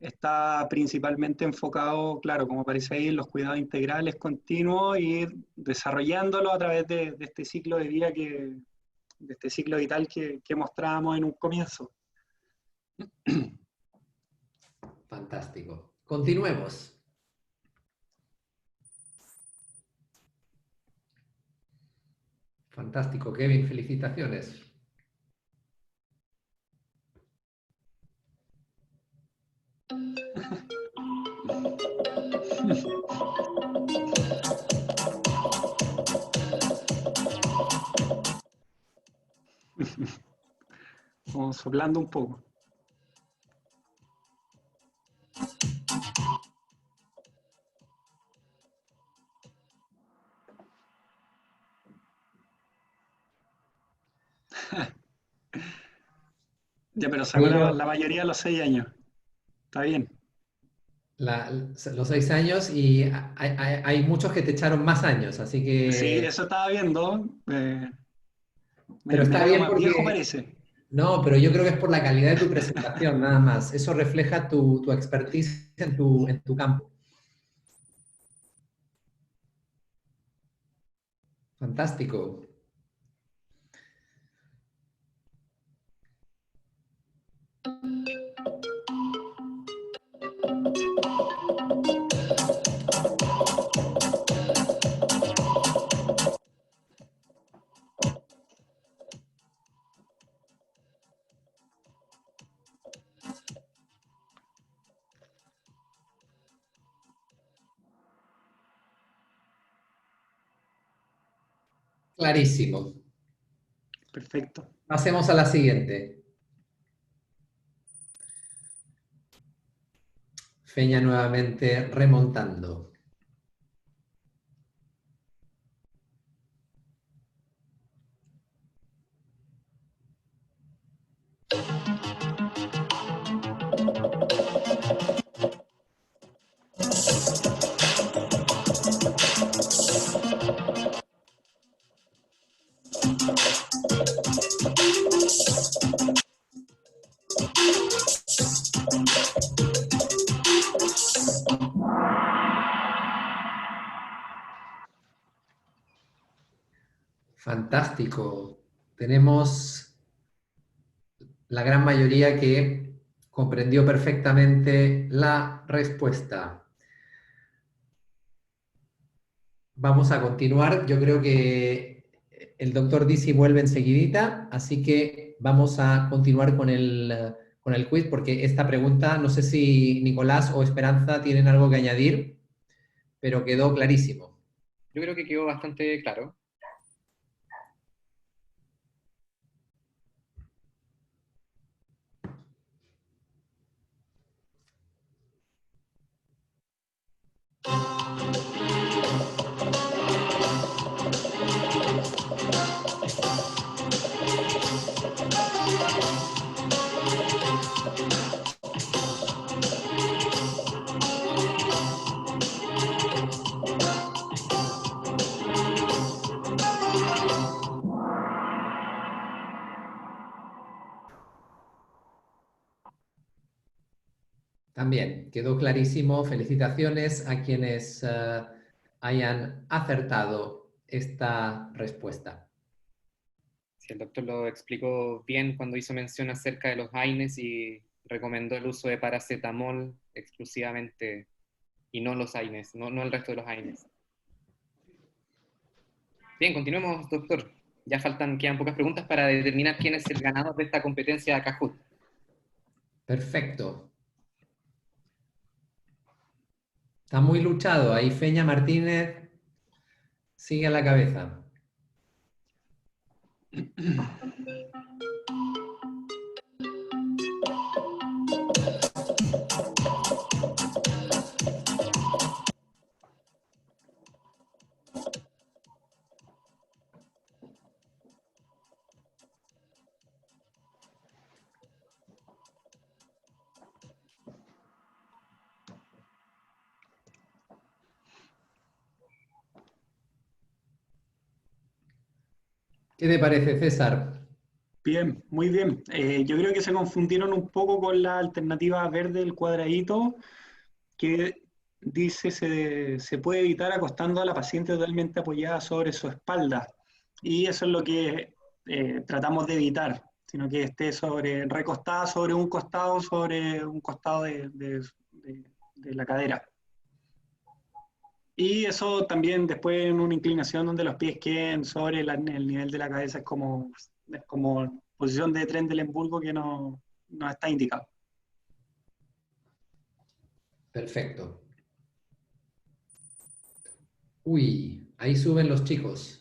está principalmente enfocado, claro, como aparece ahí, en los cuidados integrales continuos y ir desarrollándolo a través de este ciclo de vida de este ciclo vital que mostrábamos en un comienzo. Fantástico. Continuemos. Fantástico, Kevin, felicitaciones. Vamos soplando un poco. Ya, pero sacó la mayoría a los 6 años. Está bien. Los 6 años y hay muchos que te echaron más años, así Sí, que... eso estaba viendo. Pero Me está veo bien más viejo, porque... parece. No, pero yo creo que es por la calidad de tu presentación, nada más. Eso refleja tu expertise en tu campo. Fantástico. Clarísimo. Perfecto. Pasemos a la siguiente. Feña nuevamente remontando. Fantástico. Tenemos la gran mayoría que comprendió perfectamente la respuesta. Vamos a continuar. Yo creo que el doctor Disi vuelve enseguidita, así que vamos a continuar con el quiz, porque esta pregunta, no sé si Nicolás o Esperanza tienen algo que añadir, pero quedó clarísimo. Yo creo que quedó bastante claro. También quedó clarísimo. Felicitaciones a quienes hayan acertado esta respuesta. Sí, el doctor lo explicó bien cuando hizo mención acerca de los AINES y recomendó el uso de paracetamol exclusivamente y no los AINES, no el resto de los AINES. Bien, continuemos, doctor. Ya quedan pocas preguntas para determinar quién es el ganador de esta competencia de Kahoot. Perfecto. Está muy luchado. Ahí Feña Martínez sigue a la cabeza. ¿Qué te parece, César? Bien, muy bien. Yo creo que se confundieron un poco con la alternativa verde del cuadradito, que dice se puede evitar acostando a la paciente totalmente apoyada sobre su espalda. Y eso es lo que tratamos de evitar, sino que esté recostada sobre un costado de la cadera. Y eso también después en una inclinación donde los pies queden sobre el nivel de la cabeza es como posición de Trendelenburgo que no está indicado. Perfecto. Uy, ahí suben los chicos.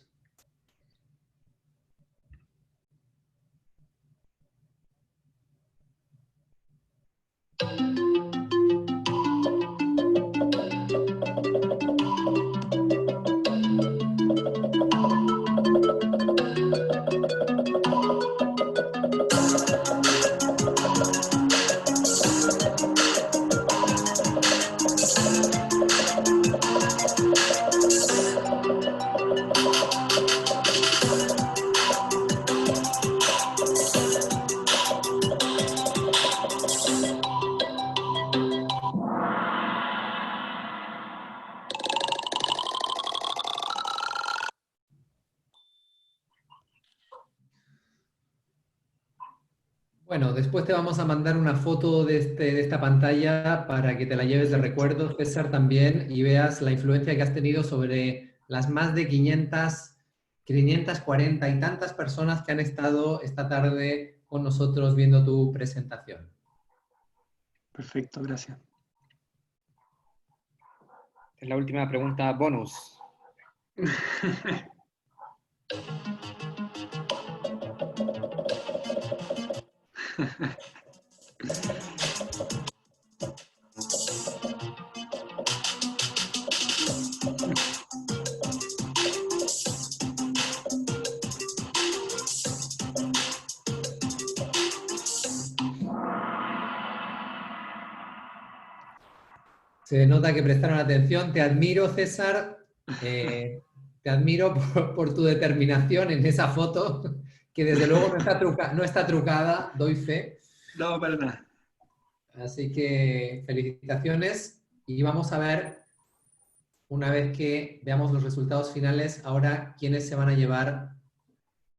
Bueno, después te vamos a mandar una foto de esta pantalla para que te la lleves de recuerdo, César, también, y veas la influencia que has tenido sobre las más de 540 y tantas personas que han estado esta tarde con nosotros viendo tu presentación. Perfecto, gracias. Es la última pregunta bonus. Se nota que prestaron atención. Te admiro, César. Te admiro por tu determinación en esa foto, que desde luego no está trucada, doy fe. No, para nada. Así que felicitaciones y vamos a ver, una vez que veamos los resultados finales, ahora quiénes se van a llevar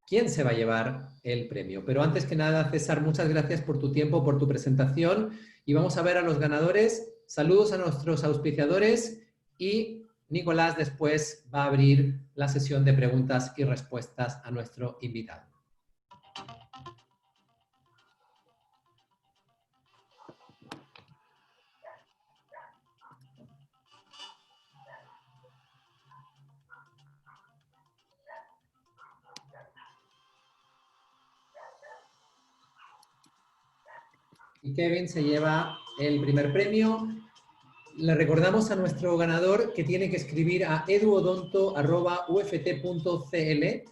quién se va a llevar el premio. Pero antes que nada, César, muchas gracias por tu tiempo, por tu presentación, y vamos a ver a los ganadores. Saludos a nuestros auspiciadores y Nicolás después va a abrir la sesión de preguntas y respuestas a nuestro invitado. Y Kevin se lleva el primer premio. Le recordamos a nuestro ganador que tiene que escribir a eduodonto@uft.cl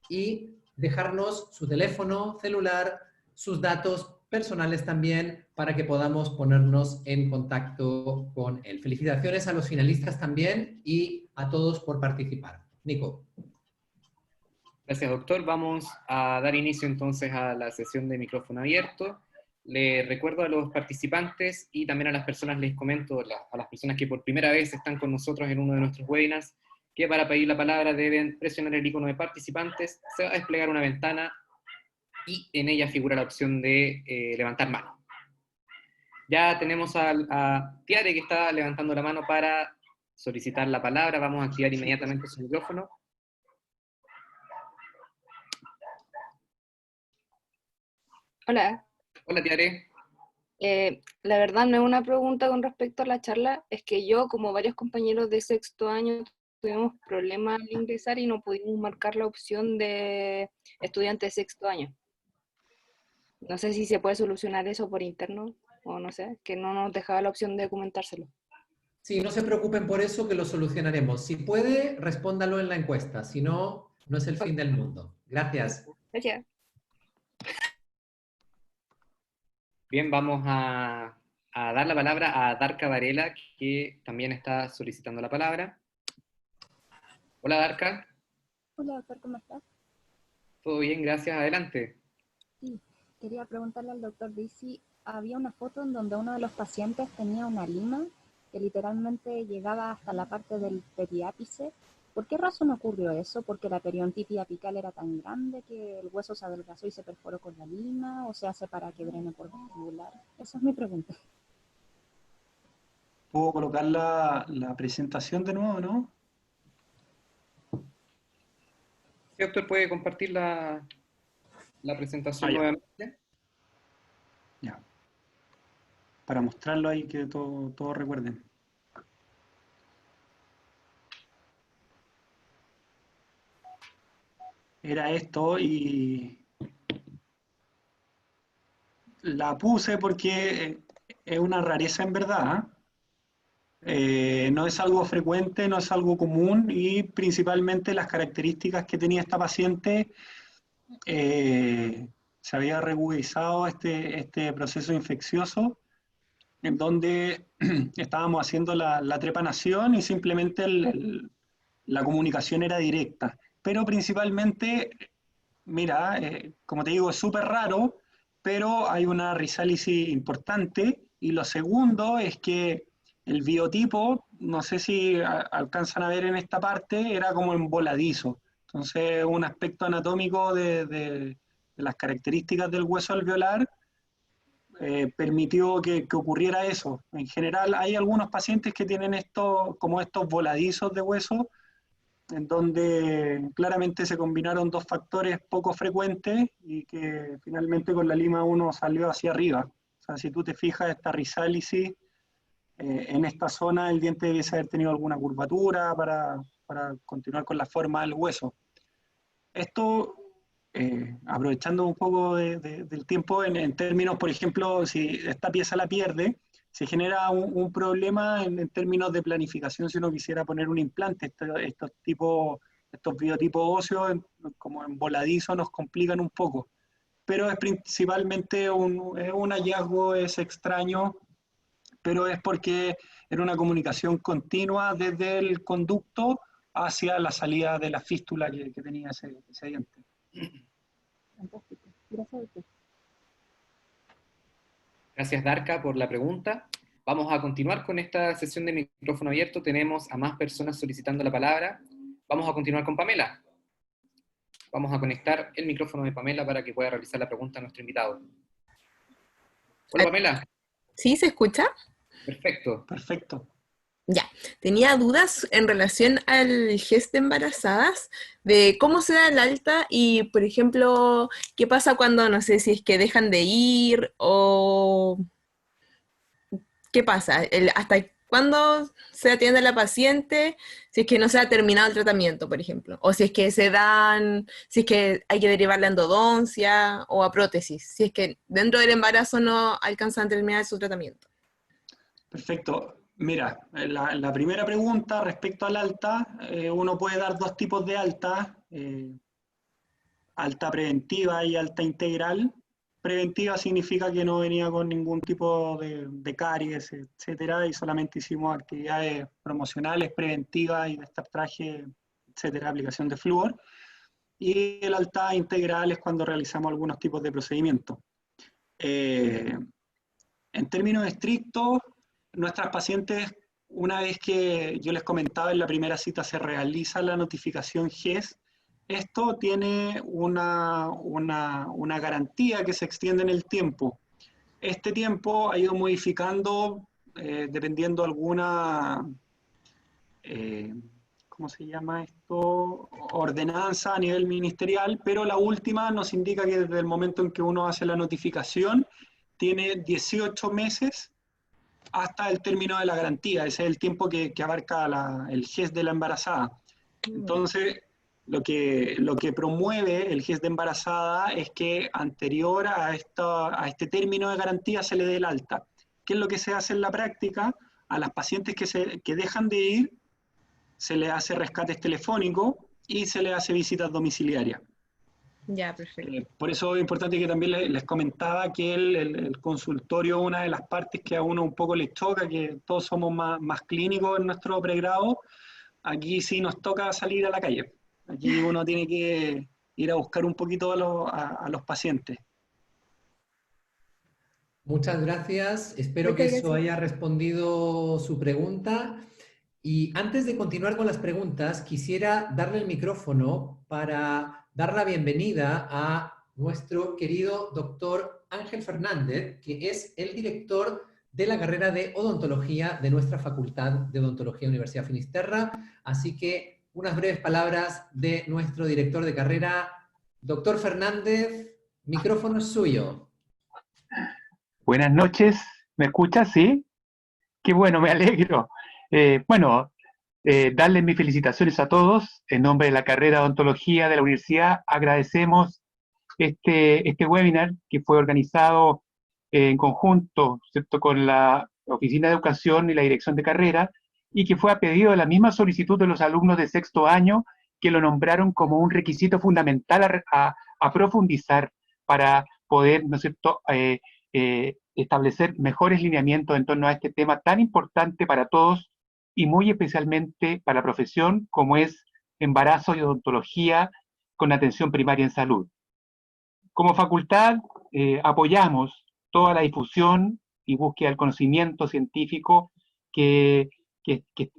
y dejarnos su teléfono celular, sus datos personales también, para que podamos ponernos en contacto con él. Felicitaciones a los finalistas también y a todos por participar. Nico. Gracias, doctor. Vamos a dar inicio entonces a la sesión de micrófono abierto. Le recuerdo a los participantes y también a las personas, les comento, a las personas que por primera vez están con nosotros en uno de nuestros webinars, que para pedir la palabra deben presionar el icono de participantes, se va a desplegar una ventana y en ella figura la opción de levantar mano. Ya tenemos a Tiare que está levantando la mano para solicitar la palabra. Vamos a activar inmediatamente su micrófono. Hola. Hola, Tiare. La verdad no es una pregunta con respecto a la charla, es que yo, como varios compañeros de sexto año, tuvimos problemas al ingresar y no pudimos marcar la opción de estudiante de sexto año. No sé si se puede solucionar eso por interno, o no sé, que no nos dejaba la opción de documentárselo. Sí, no se preocupen por eso, que lo solucionaremos. Si puede, respóndalo en la encuesta. Si no, no es el fin del mundo. Gracias. Gracias. Bien, vamos a dar la palabra a Darka Varela, que también está solicitando la palabra. Hola, Darka. Hola, doctor, ¿cómo estás? Todo bien, gracias. Adelante. Sí, quería preguntarle al doctor Dizzy, había una foto en donde uno de los pacientes tenía una lima que literalmente llegaba hasta la parte del periápice. ¿Por qué razón ocurrió eso? ¿Porque la periodontitis apical era tan grande que el hueso se adelgazó y se perforó con la lima? ¿O se hace para que drene por vestibular? Esa es mi pregunta. ¿Puedo colocar la presentación de nuevo, no? Sí, doctor, ¿puede compartir la presentación Ya. nuevamente? Ya. Para mostrarlo ahí, que todos recuerden. Era esto y la puse porque es una rareza en verdad. No es algo frecuente, no es algo común, y principalmente las características que tenía esta paciente, se había regularizado este proceso infeccioso en donde estábamos haciendo la trepanación y simplemente la comunicación era directa. Pero principalmente, mira, como te digo, es súper raro, pero hay una rizálisis importante. Y lo segundo es que el biotipo, no sé si alcanzan a ver en esta parte, era como emboladizo. Entonces, un aspecto anatómico de las características del hueso alveolar permitió que ocurriera eso. En general, hay algunos pacientes que tienen como estos voladizos de hueso, en donde claramente se combinaron dos factores poco frecuentes y que finalmente con la lima uno salió hacia arriba. O sea, si tú te fijas, esta rizálisis, en esta zona el diente debiese haber tenido alguna curvatura para continuar con la forma del hueso. Esto, aprovechando un poco del tiempo, en términos, por ejemplo, si esta pieza la pierde, se genera un problema en términos de planificación si uno quisiera poner un implante. Estos biotipos óseos, como en voladizo, nos complican un poco. Pero es principalmente un hallazgo, es extraño, pero es porque era una comunicación continua desde el conducto hacia la salida de la fístula que tenía ese diente. Fantástico. Gracias, doctor. Gracias, Darka, por la pregunta. Vamos a continuar con esta sesión de micrófono abierto. Tenemos a más personas solicitando la palabra. Vamos a continuar con Pamela. vamos a conectar el micrófono de Pamela para que pueda realizar la pregunta a nuestro invitado. Hola Pamela. ¿Sí se escucha? Perfecto. Perfecto. Ya, tenía dudas en relación al GES de embarazadas, de cómo se da el alta y, por ejemplo, qué pasa cuando, no sé, si es que dejan de ir o qué pasa, hasta cuándo se atiende a la paciente, si es que no se ha terminado el tratamiento, por ejemplo, o si es que si es que hay que derivarla a endodoncia o a prótesis, si es que dentro del embarazo no alcanzan a terminar su tratamiento. Perfecto. Mira, la primera pregunta respecto al alta, uno puede dar dos tipos de alta, alta preventiva y alta integral. Preventiva significa que no venía con ningún tipo de caries, etcétera, y solamente hicimos actividades promocionales, preventivas y traje, etcétera, aplicación de flúor. Y el alta integral es cuando realizamos algunos tipos de procedimientos. En términos estrictos, nuestras pacientes, una vez que yo les comentaba en la primera cita, se realiza la notificación GES, esto tiene una garantía que se extiende en el tiempo. Este tiempo ha ido modificando dependiendo alguna, ¿cómo se llama esto? Ordenanza a nivel ministerial, pero la última nos indica que desde el momento en que uno hace la notificación, tiene 18 meses hasta el término de la garantía. Ese es el tiempo que abarca el GES de la embarazada. Entonces, lo que promueve el GES de embarazada es que anterior a este término de garantía se le dé el alta. ¿Qué es lo que se hace en la práctica? A las pacientes que dejan de ir, se le hace rescates telefónicos y se le hace visitas domiciliarias. Ya, perfecto. Por eso es importante que también les comentaba que el consultorio, una de las partes que a uno un poco les toca, que todos somos más clínicos en nuestro pregrado, aquí sí nos toca salir a la calle. Aquí uno tiene que ir a buscar un poquito a los pacientes. Muchas gracias. Espero que eso haya respondido su pregunta. Y antes de continuar con las preguntas, quisiera darle el micrófono para dar la bienvenida a nuestro querido doctor Ángel Fernández, que es el director de la carrera de odontología de nuestra Facultad de Odontología Universidad Finisterra. Así que unas breves palabras de nuestro director de carrera. Doctor Fernández, micrófono es suyo. Buenas noches, ¿me escuchas? ¿Sí? Qué bueno, me alegro. Darles mis felicitaciones a todos. En nombre de la carrera de odontología de la universidad, agradecemos este webinar que fue organizado en conjunto, ¿cierto?, con la Oficina de Educación y la Dirección de Carrera, y que fue a pedido de la misma solicitud de los alumnos de sexto año, que lo nombraron como un requisito fundamental a profundizar para poder, ¿no es cierto?, establecer mejores lineamientos en torno a este tema tan importante para todos y muy especialmente para la profesión como es embarazo y odontología con atención primaria en salud. Como facultad apoyamos toda la difusión y búsqueda del conocimiento científico que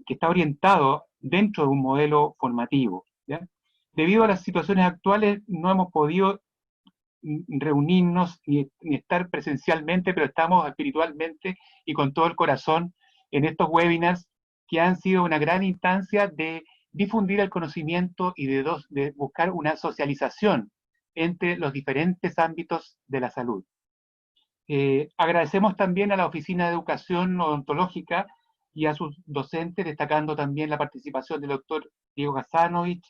está orientado dentro de un modelo formativo, ¿ya? Debido a las situaciones actuales no hemos podido reunirnos ni estar presencialmente, pero estamos espiritualmente y con todo el corazón en estos webinars que han sido una gran instancia de difundir el conocimiento y de buscar una socialización entre los diferentes ámbitos de la salud. Agradecemos también a la Oficina de Educación Odontológica y a sus docentes, destacando también la participación del doctor Diego Gazanovich,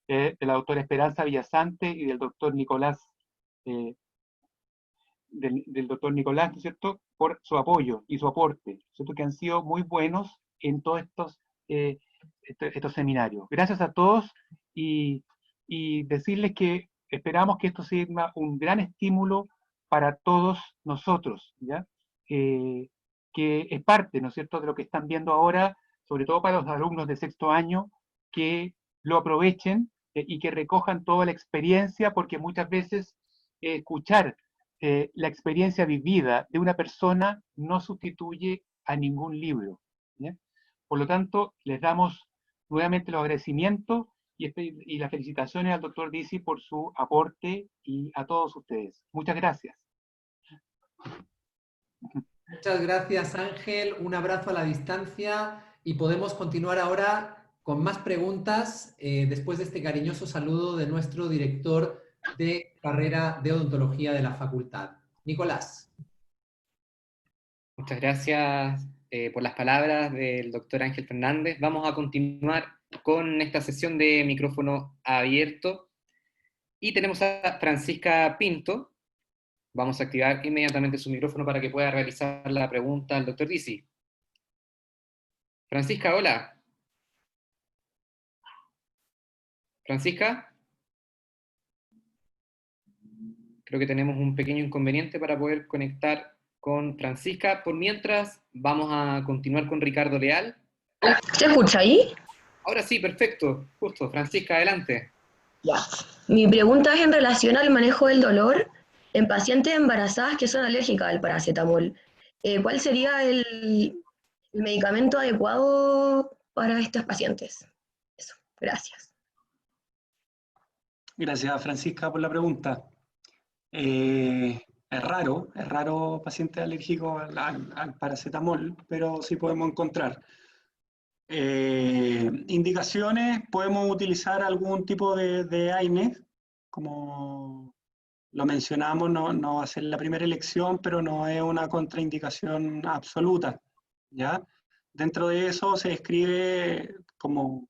de la doctora Esperanza Villasante y del doctor Nicolás, del doctor Nicolás, ¿no es cierto?, por su apoyo y su aporte, ¿cierto?, que han sido muy buenos en todos estos seminarios. Gracias a todos y decirles que esperamos que esto sea un gran estímulo para todos nosotros, ¿ya? Que es parte, ¿no es cierto?, de lo que están viendo ahora, sobre todo para los alumnos de sexto año, que lo aprovechen y que recojan toda la experiencia, porque muchas veces escuchar la experiencia vivida de una persona no sustituye a ningún libro, ¿ya? Por lo tanto, les damos nuevamente los agradecimientos y las felicitaciones al doctor Dizzy por su aporte y a todos ustedes. Muchas gracias. Muchas gracias, Ángel. Un abrazo a la distancia y podemos continuar ahora con más preguntas después de este cariñoso saludo de nuestro director de carrera de odontología de la facultad. Nicolás. Muchas gracias por las palabras del doctor Ángel Fernández. Vamos a continuar con esta sesión de micrófono abierto. Y tenemos a Francisca Pinto. Vamos a activar inmediatamente su micrófono para que pueda realizar la pregunta al doctor Dizzy. Francisca, hola. Francisca. Creo que tenemos un pequeño inconveniente para poder conectar con Francisca. Por mientras, vamos a continuar con Ricardo Leal. ¿Se escucha ahí? Ahora sí, perfecto. Justo. Francisca, adelante. Ya. Mi pregunta es en relación al manejo del dolor en pacientes embarazadas que son alérgicas al paracetamol. ¿Cuál sería el medicamento adecuado para estos pacientes? Eso, gracias. Gracias, Francisca, por la pregunta. Es raro paciente alérgico al paracetamol, pero sí podemos encontrar. Indicaciones, podemos utilizar algún tipo de AINE, como lo mencionamos, no va a ser la primera elección, pero no es una contraindicación absoluta, ¿ya? Dentro de eso se escribe como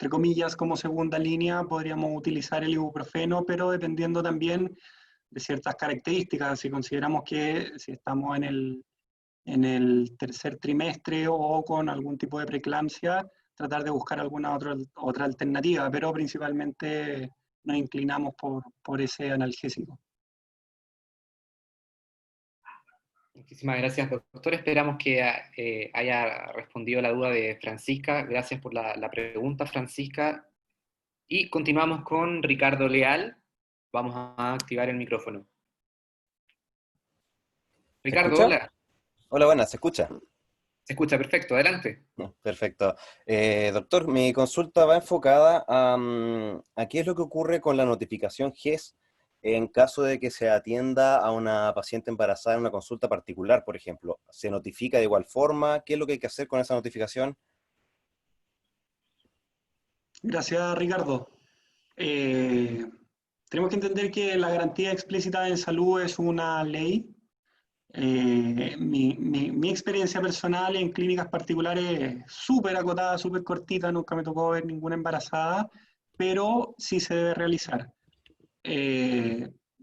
entre comillas, como segunda línea, podríamos utilizar el ibuprofeno, pero dependiendo también de ciertas características. Si consideramos que si estamos en el tercer trimestre o con algún tipo de preeclampsia, tratar de buscar alguna otra alternativa, pero principalmente nos inclinamos por ese analgésico. Muchísimas gracias, doctor. Esperamos que haya respondido la duda de Francisca. Gracias por la pregunta, Francisca. Y continuamos con Ricardo Leal. Vamos a activar el micrófono. Ricardo, hola. Hola, buenas, ¿se escucha? Se escucha, perfecto. Adelante. Perfecto. Doctor, mi consulta va enfocada a qué es lo que ocurre con la notificación GES en caso de que se atienda a una paciente embarazada en una consulta particular, por ejemplo. ¿Se notifica de igual forma? ¿Qué es lo que hay que hacer con esa notificación? Gracias, Ricardo. Tenemos que entender que la garantía explícita en salud es una ley. Mi experiencia personal en clínicas particulares es súper acotada, súper cortita, nunca me tocó ver ninguna embarazada, pero sí se debe realizar.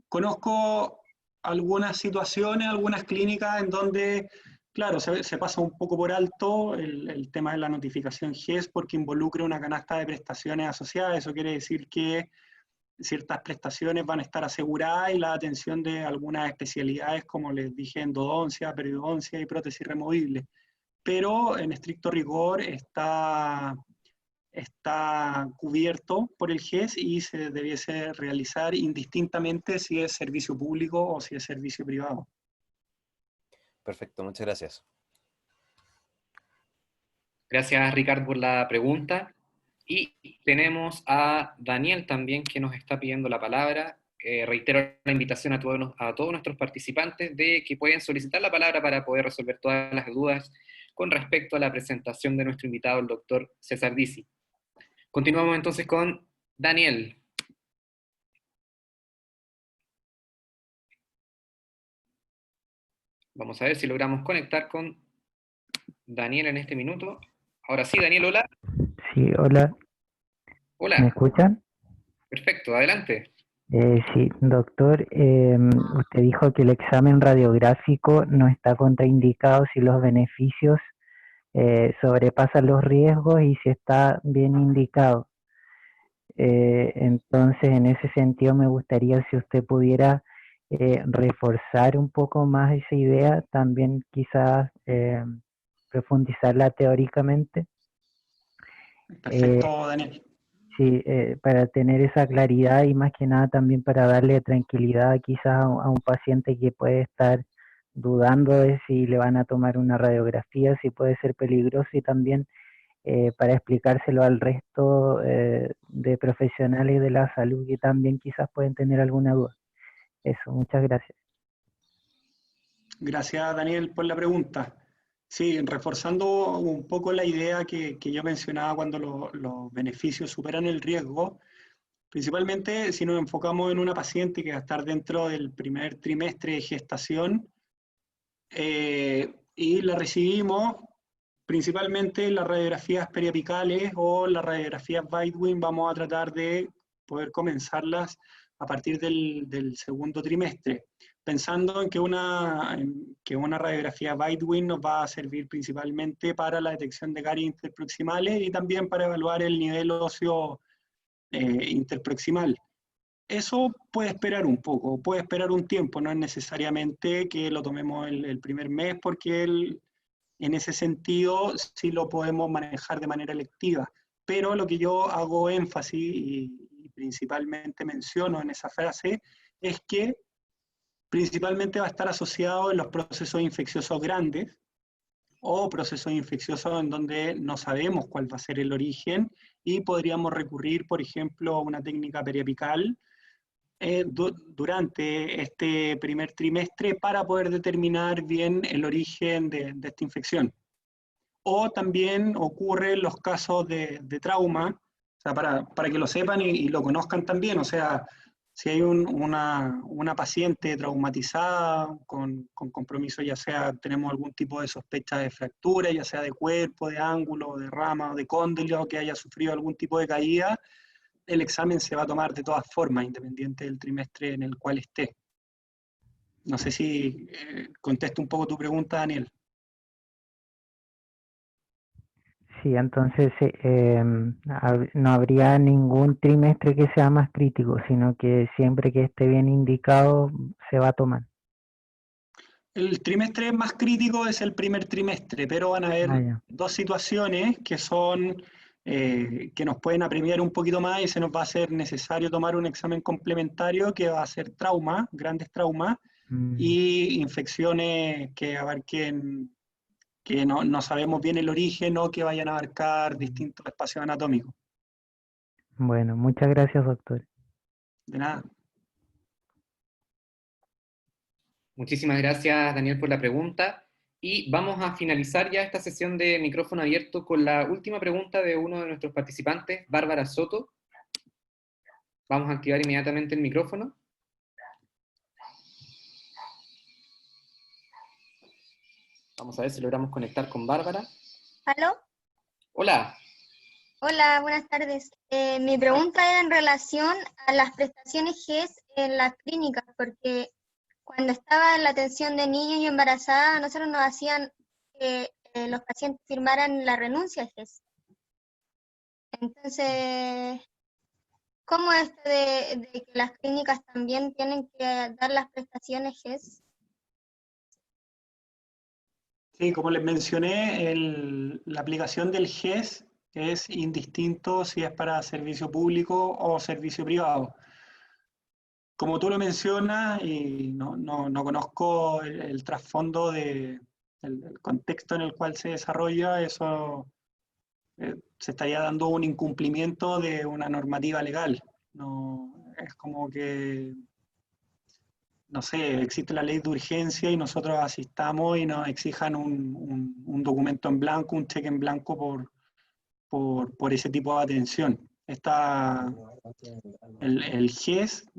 Conozco algunas situaciones, algunas clínicas en donde, claro, se pasa un poco por alto el tema de la notificación GES porque involucra una canasta de prestaciones asociadas. Eso quiere decir que ciertas prestaciones van a estar aseguradas y la atención de algunas especialidades, como les dije, endodoncia, periodoncia y prótesis removible. Pero en estricto rigor está cubierto por el GES y se debiese realizar indistintamente si es servicio público o si es servicio privado. Perfecto, muchas gracias. Gracias, Ricardo, por la pregunta. Y tenemos a Daniel también, que nos está pidiendo la palabra. Reitero la invitación a todos nuestros participantes de que pueden solicitar la palabra para poder resolver todas las dudas con respecto a la presentación de nuestro invitado, el doctor César Dizzy. Continuamos entonces con Daniel. Vamos a ver si logramos conectar con Daniel en este minuto. Ahora sí, Daniel, hola. Sí, hola. Hola. ¿Me escuchan? Perfecto, adelante. Sí, doctor, usted dijo que el examen radiográfico no está contraindicado si los beneficios sobrepasan los riesgos y si está bien indicado. Entonces, en ese sentido, me gustaría si usted pudiera reforzar un poco más esa idea, también quizás profundizarla teóricamente. Perfecto, Daniel. Sí, para tener esa claridad y más que nada también para darle tranquilidad quizás a un paciente que puede estar dudando de si le van a tomar una radiografía, si puede ser peligroso y también para explicárselo al resto de profesionales de la salud que también quizás pueden tener alguna duda. Eso, muchas gracias. Gracias, Daniel, por la pregunta. Sí, reforzando un poco la idea que yo mencionaba cuando los beneficios superan el riesgo, principalmente si nos enfocamos en una paciente que va a estar dentro del primer trimestre de gestación y la recibimos principalmente las radiografías periapicales o las radiografías Bite-Win, vamos a tratar de poder comenzarlas a partir del segundo trimestre, pensando en que una radiografía Bite-Win nos va a servir principalmente para la detección de caries interproximales y también para evaluar el nivel óseo interproximal. Eso puede esperar un poco, puede esperar un tiempo, no es necesariamente que lo tomemos el primer mes, porque en ese sentido sí lo podemos manejar de manera electiva. Pero lo que yo hago énfasis y principalmente menciono en esa frase es que principalmente va a estar asociado en los procesos infecciosos grandes o procesos infecciosos en donde no sabemos cuál va a ser el origen y podríamos recurrir, por ejemplo, a una técnica periapical durante este primer trimestre para poder determinar bien el origen de esta infección. O también ocurre en los casos de trauma, o sea, para que lo sepan y lo conozcan también, o sea, si hay una paciente traumatizada con compromiso, ya sea tenemos algún tipo de sospecha de fractura, ya sea de cuerpo, de ángulo, de rama, de cóndilo, que haya sufrido algún tipo de caída, el examen se va a tomar de todas formas, independiente del trimestre en el cual esté. No sé si contesto un poco tu pregunta, Daniel. Sí, entonces no habría ningún trimestre que sea más crítico, sino que siempre que esté bien indicado se va a tomar. El trimestre más crítico es el primer trimestre, pero van a haber dos situaciones que son que nos pueden apremiar un poquito más y se nos va a hacer necesario tomar un examen complementario que va a ser trauma, grandes traumas, y infecciones que abarquen, que no sabemos bien el origen o que vayan a abarcar distintos espacios anatómicos. Bueno, muchas gracias, doctor. De nada. Muchísimas gracias, Daniel, por la pregunta. Y vamos a finalizar ya esta sesión de micrófono abierto con la última pregunta de uno de nuestros participantes, Bárbara Soto. Vamos a activar inmediatamente el micrófono. Vamos a ver si logramos conectar con Bárbara. ¿Aló? Hola. Hola, buenas tardes. Mi pregunta era en relación a las prestaciones GES en las clínicas, porque cuando estaba en la atención de niños y embarazadas, nosotros nos hacían que los pacientes firmaran la renuncia al GES. Entonces, ¿cómo es esto de que las clínicas también tienen que dar las prestaciones GES? Sí, como les mencioné, la aplicación del GES es indistinto si es para servicio público o servicio privado. Como tú lo mencionas, y no conozco el trasfondo el contexto en el cual se desarrolla, eso se estaría dando un incumplimiento de una normativa legal. No, es como que, no sé, existe la ley de urgencia y nosotros asistamos y nos exijan un documento en blanco, un cheque en blanco por ese tipo de atención. El GES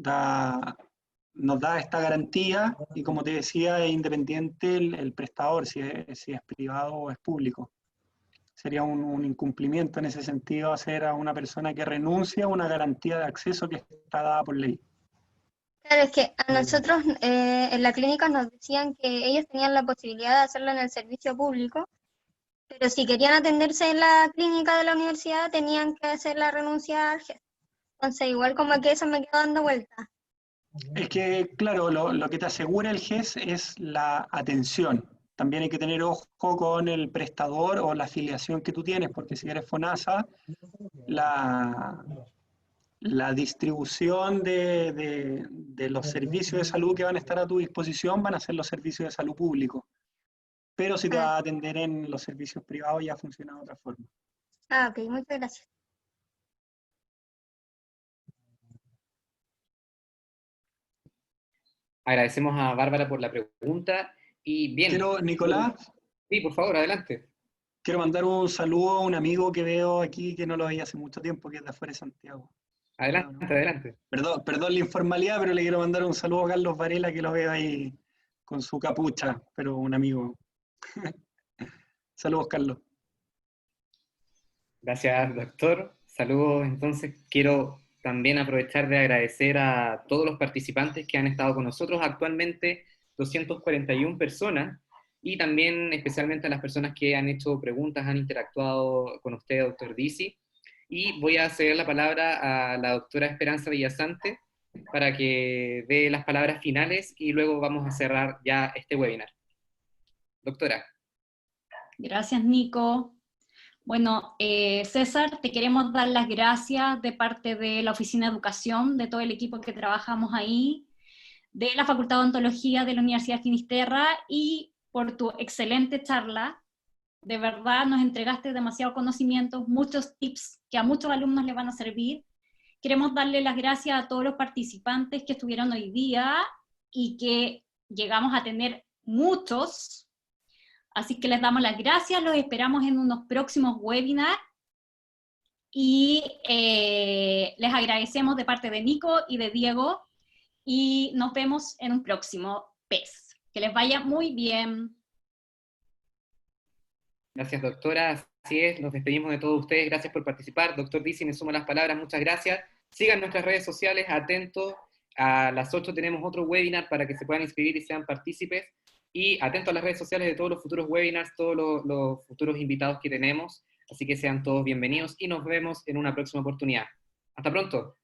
nos da esta garantía y, como te decía, es independiente el prestador, si es privado o es público. Sería un incumplimiento en ese sentido hacer a una persona que renuncia a una garantía de acceso que está dada por ley. Claro, es que a nosotros en la clínica nos decían que ellos tenían la posibilidad de hacerlo en el servicio público, pero si querían atenderse en la clínica de la universidad tenían que hacer la renuncia al GES. Entonces, igual como que eso me quedó dando vuelta. Es que, claro, lo que te asegura el GES es la atención. También hay que tener ojo con el prestador o la afiliación que tú tienes, porque si eres FONASA, la distribución de los servicios de salud que van a estar a tu disposición van a ser los servicios de salud públicos. Pero si te vas a atender en los servicios privados ya funciona de otra forma. Ah, ok, muchas gracias. Agradecemos a Bárbara por la pregunta. Y bien, Nicolás, sí, por favor, adelante. quiero mandar un saludo a un amigo que veo aquí que no lo veía hace mucho tiempo, que es de afuera de Santiago. Adelante, adelante. Perdón la informalidad, pero le quiero mandar un saludo a Carlos Varela, que lo veo ahí con su capucha, pero un amigo. Saludos, Carlos. Gracias, doctor. Saludos. Entonces, quiero también aprovechar de agradecer a todos los participantes que han estado con nosotros. Actualmente, 241 personas, y también especialmente a las personas que han hecho preguntas, han interactuado con usted, doctor Dizzy. Y voy a ceder la palabra a la doctora Esperanza Villasante para que dé las palabras finales y luego vamos a cerrar ya este webinar. Doctora. Gracias, Nico. Bueno, César, te queremos dar las gracias de parte de la Oficina de Educación, de todo el equipo que trabajamos ahí, de la Facultad de Odontología de la Universidad de Finisterra, y por tu excelente charla. De verdad nos entregaste demasiado conocimiento, muchos tips que a muchos alumnos les van a servir. Queremos darle las gracias a todos los participantes que estuvieron hoy día y que llegamos a tener muchos. Así que les damos las gracias, los esperamos en unos próximos webinars y les agradecemos de parte de Nico y de Diego y nos vemos en un próximo PES. Que les vaya muy bien. Gracias, doctora. Así es, nos despedimos de todos ustedes. Gracias por participar. Doctor Dizzy me suma las palabras. Muchas gracias. Sigan nuestras redes sociales, atentos. A las 8 tenemos otro webinar para que se puedan inscribir y sean partícipes. Y atentos a las redes sociales de todos los futuros webinars, todos los futuros invitados que tenemos. Así que sean todos bienvenidos y nos vemos en una próxima oportunidad. Hasta pronto.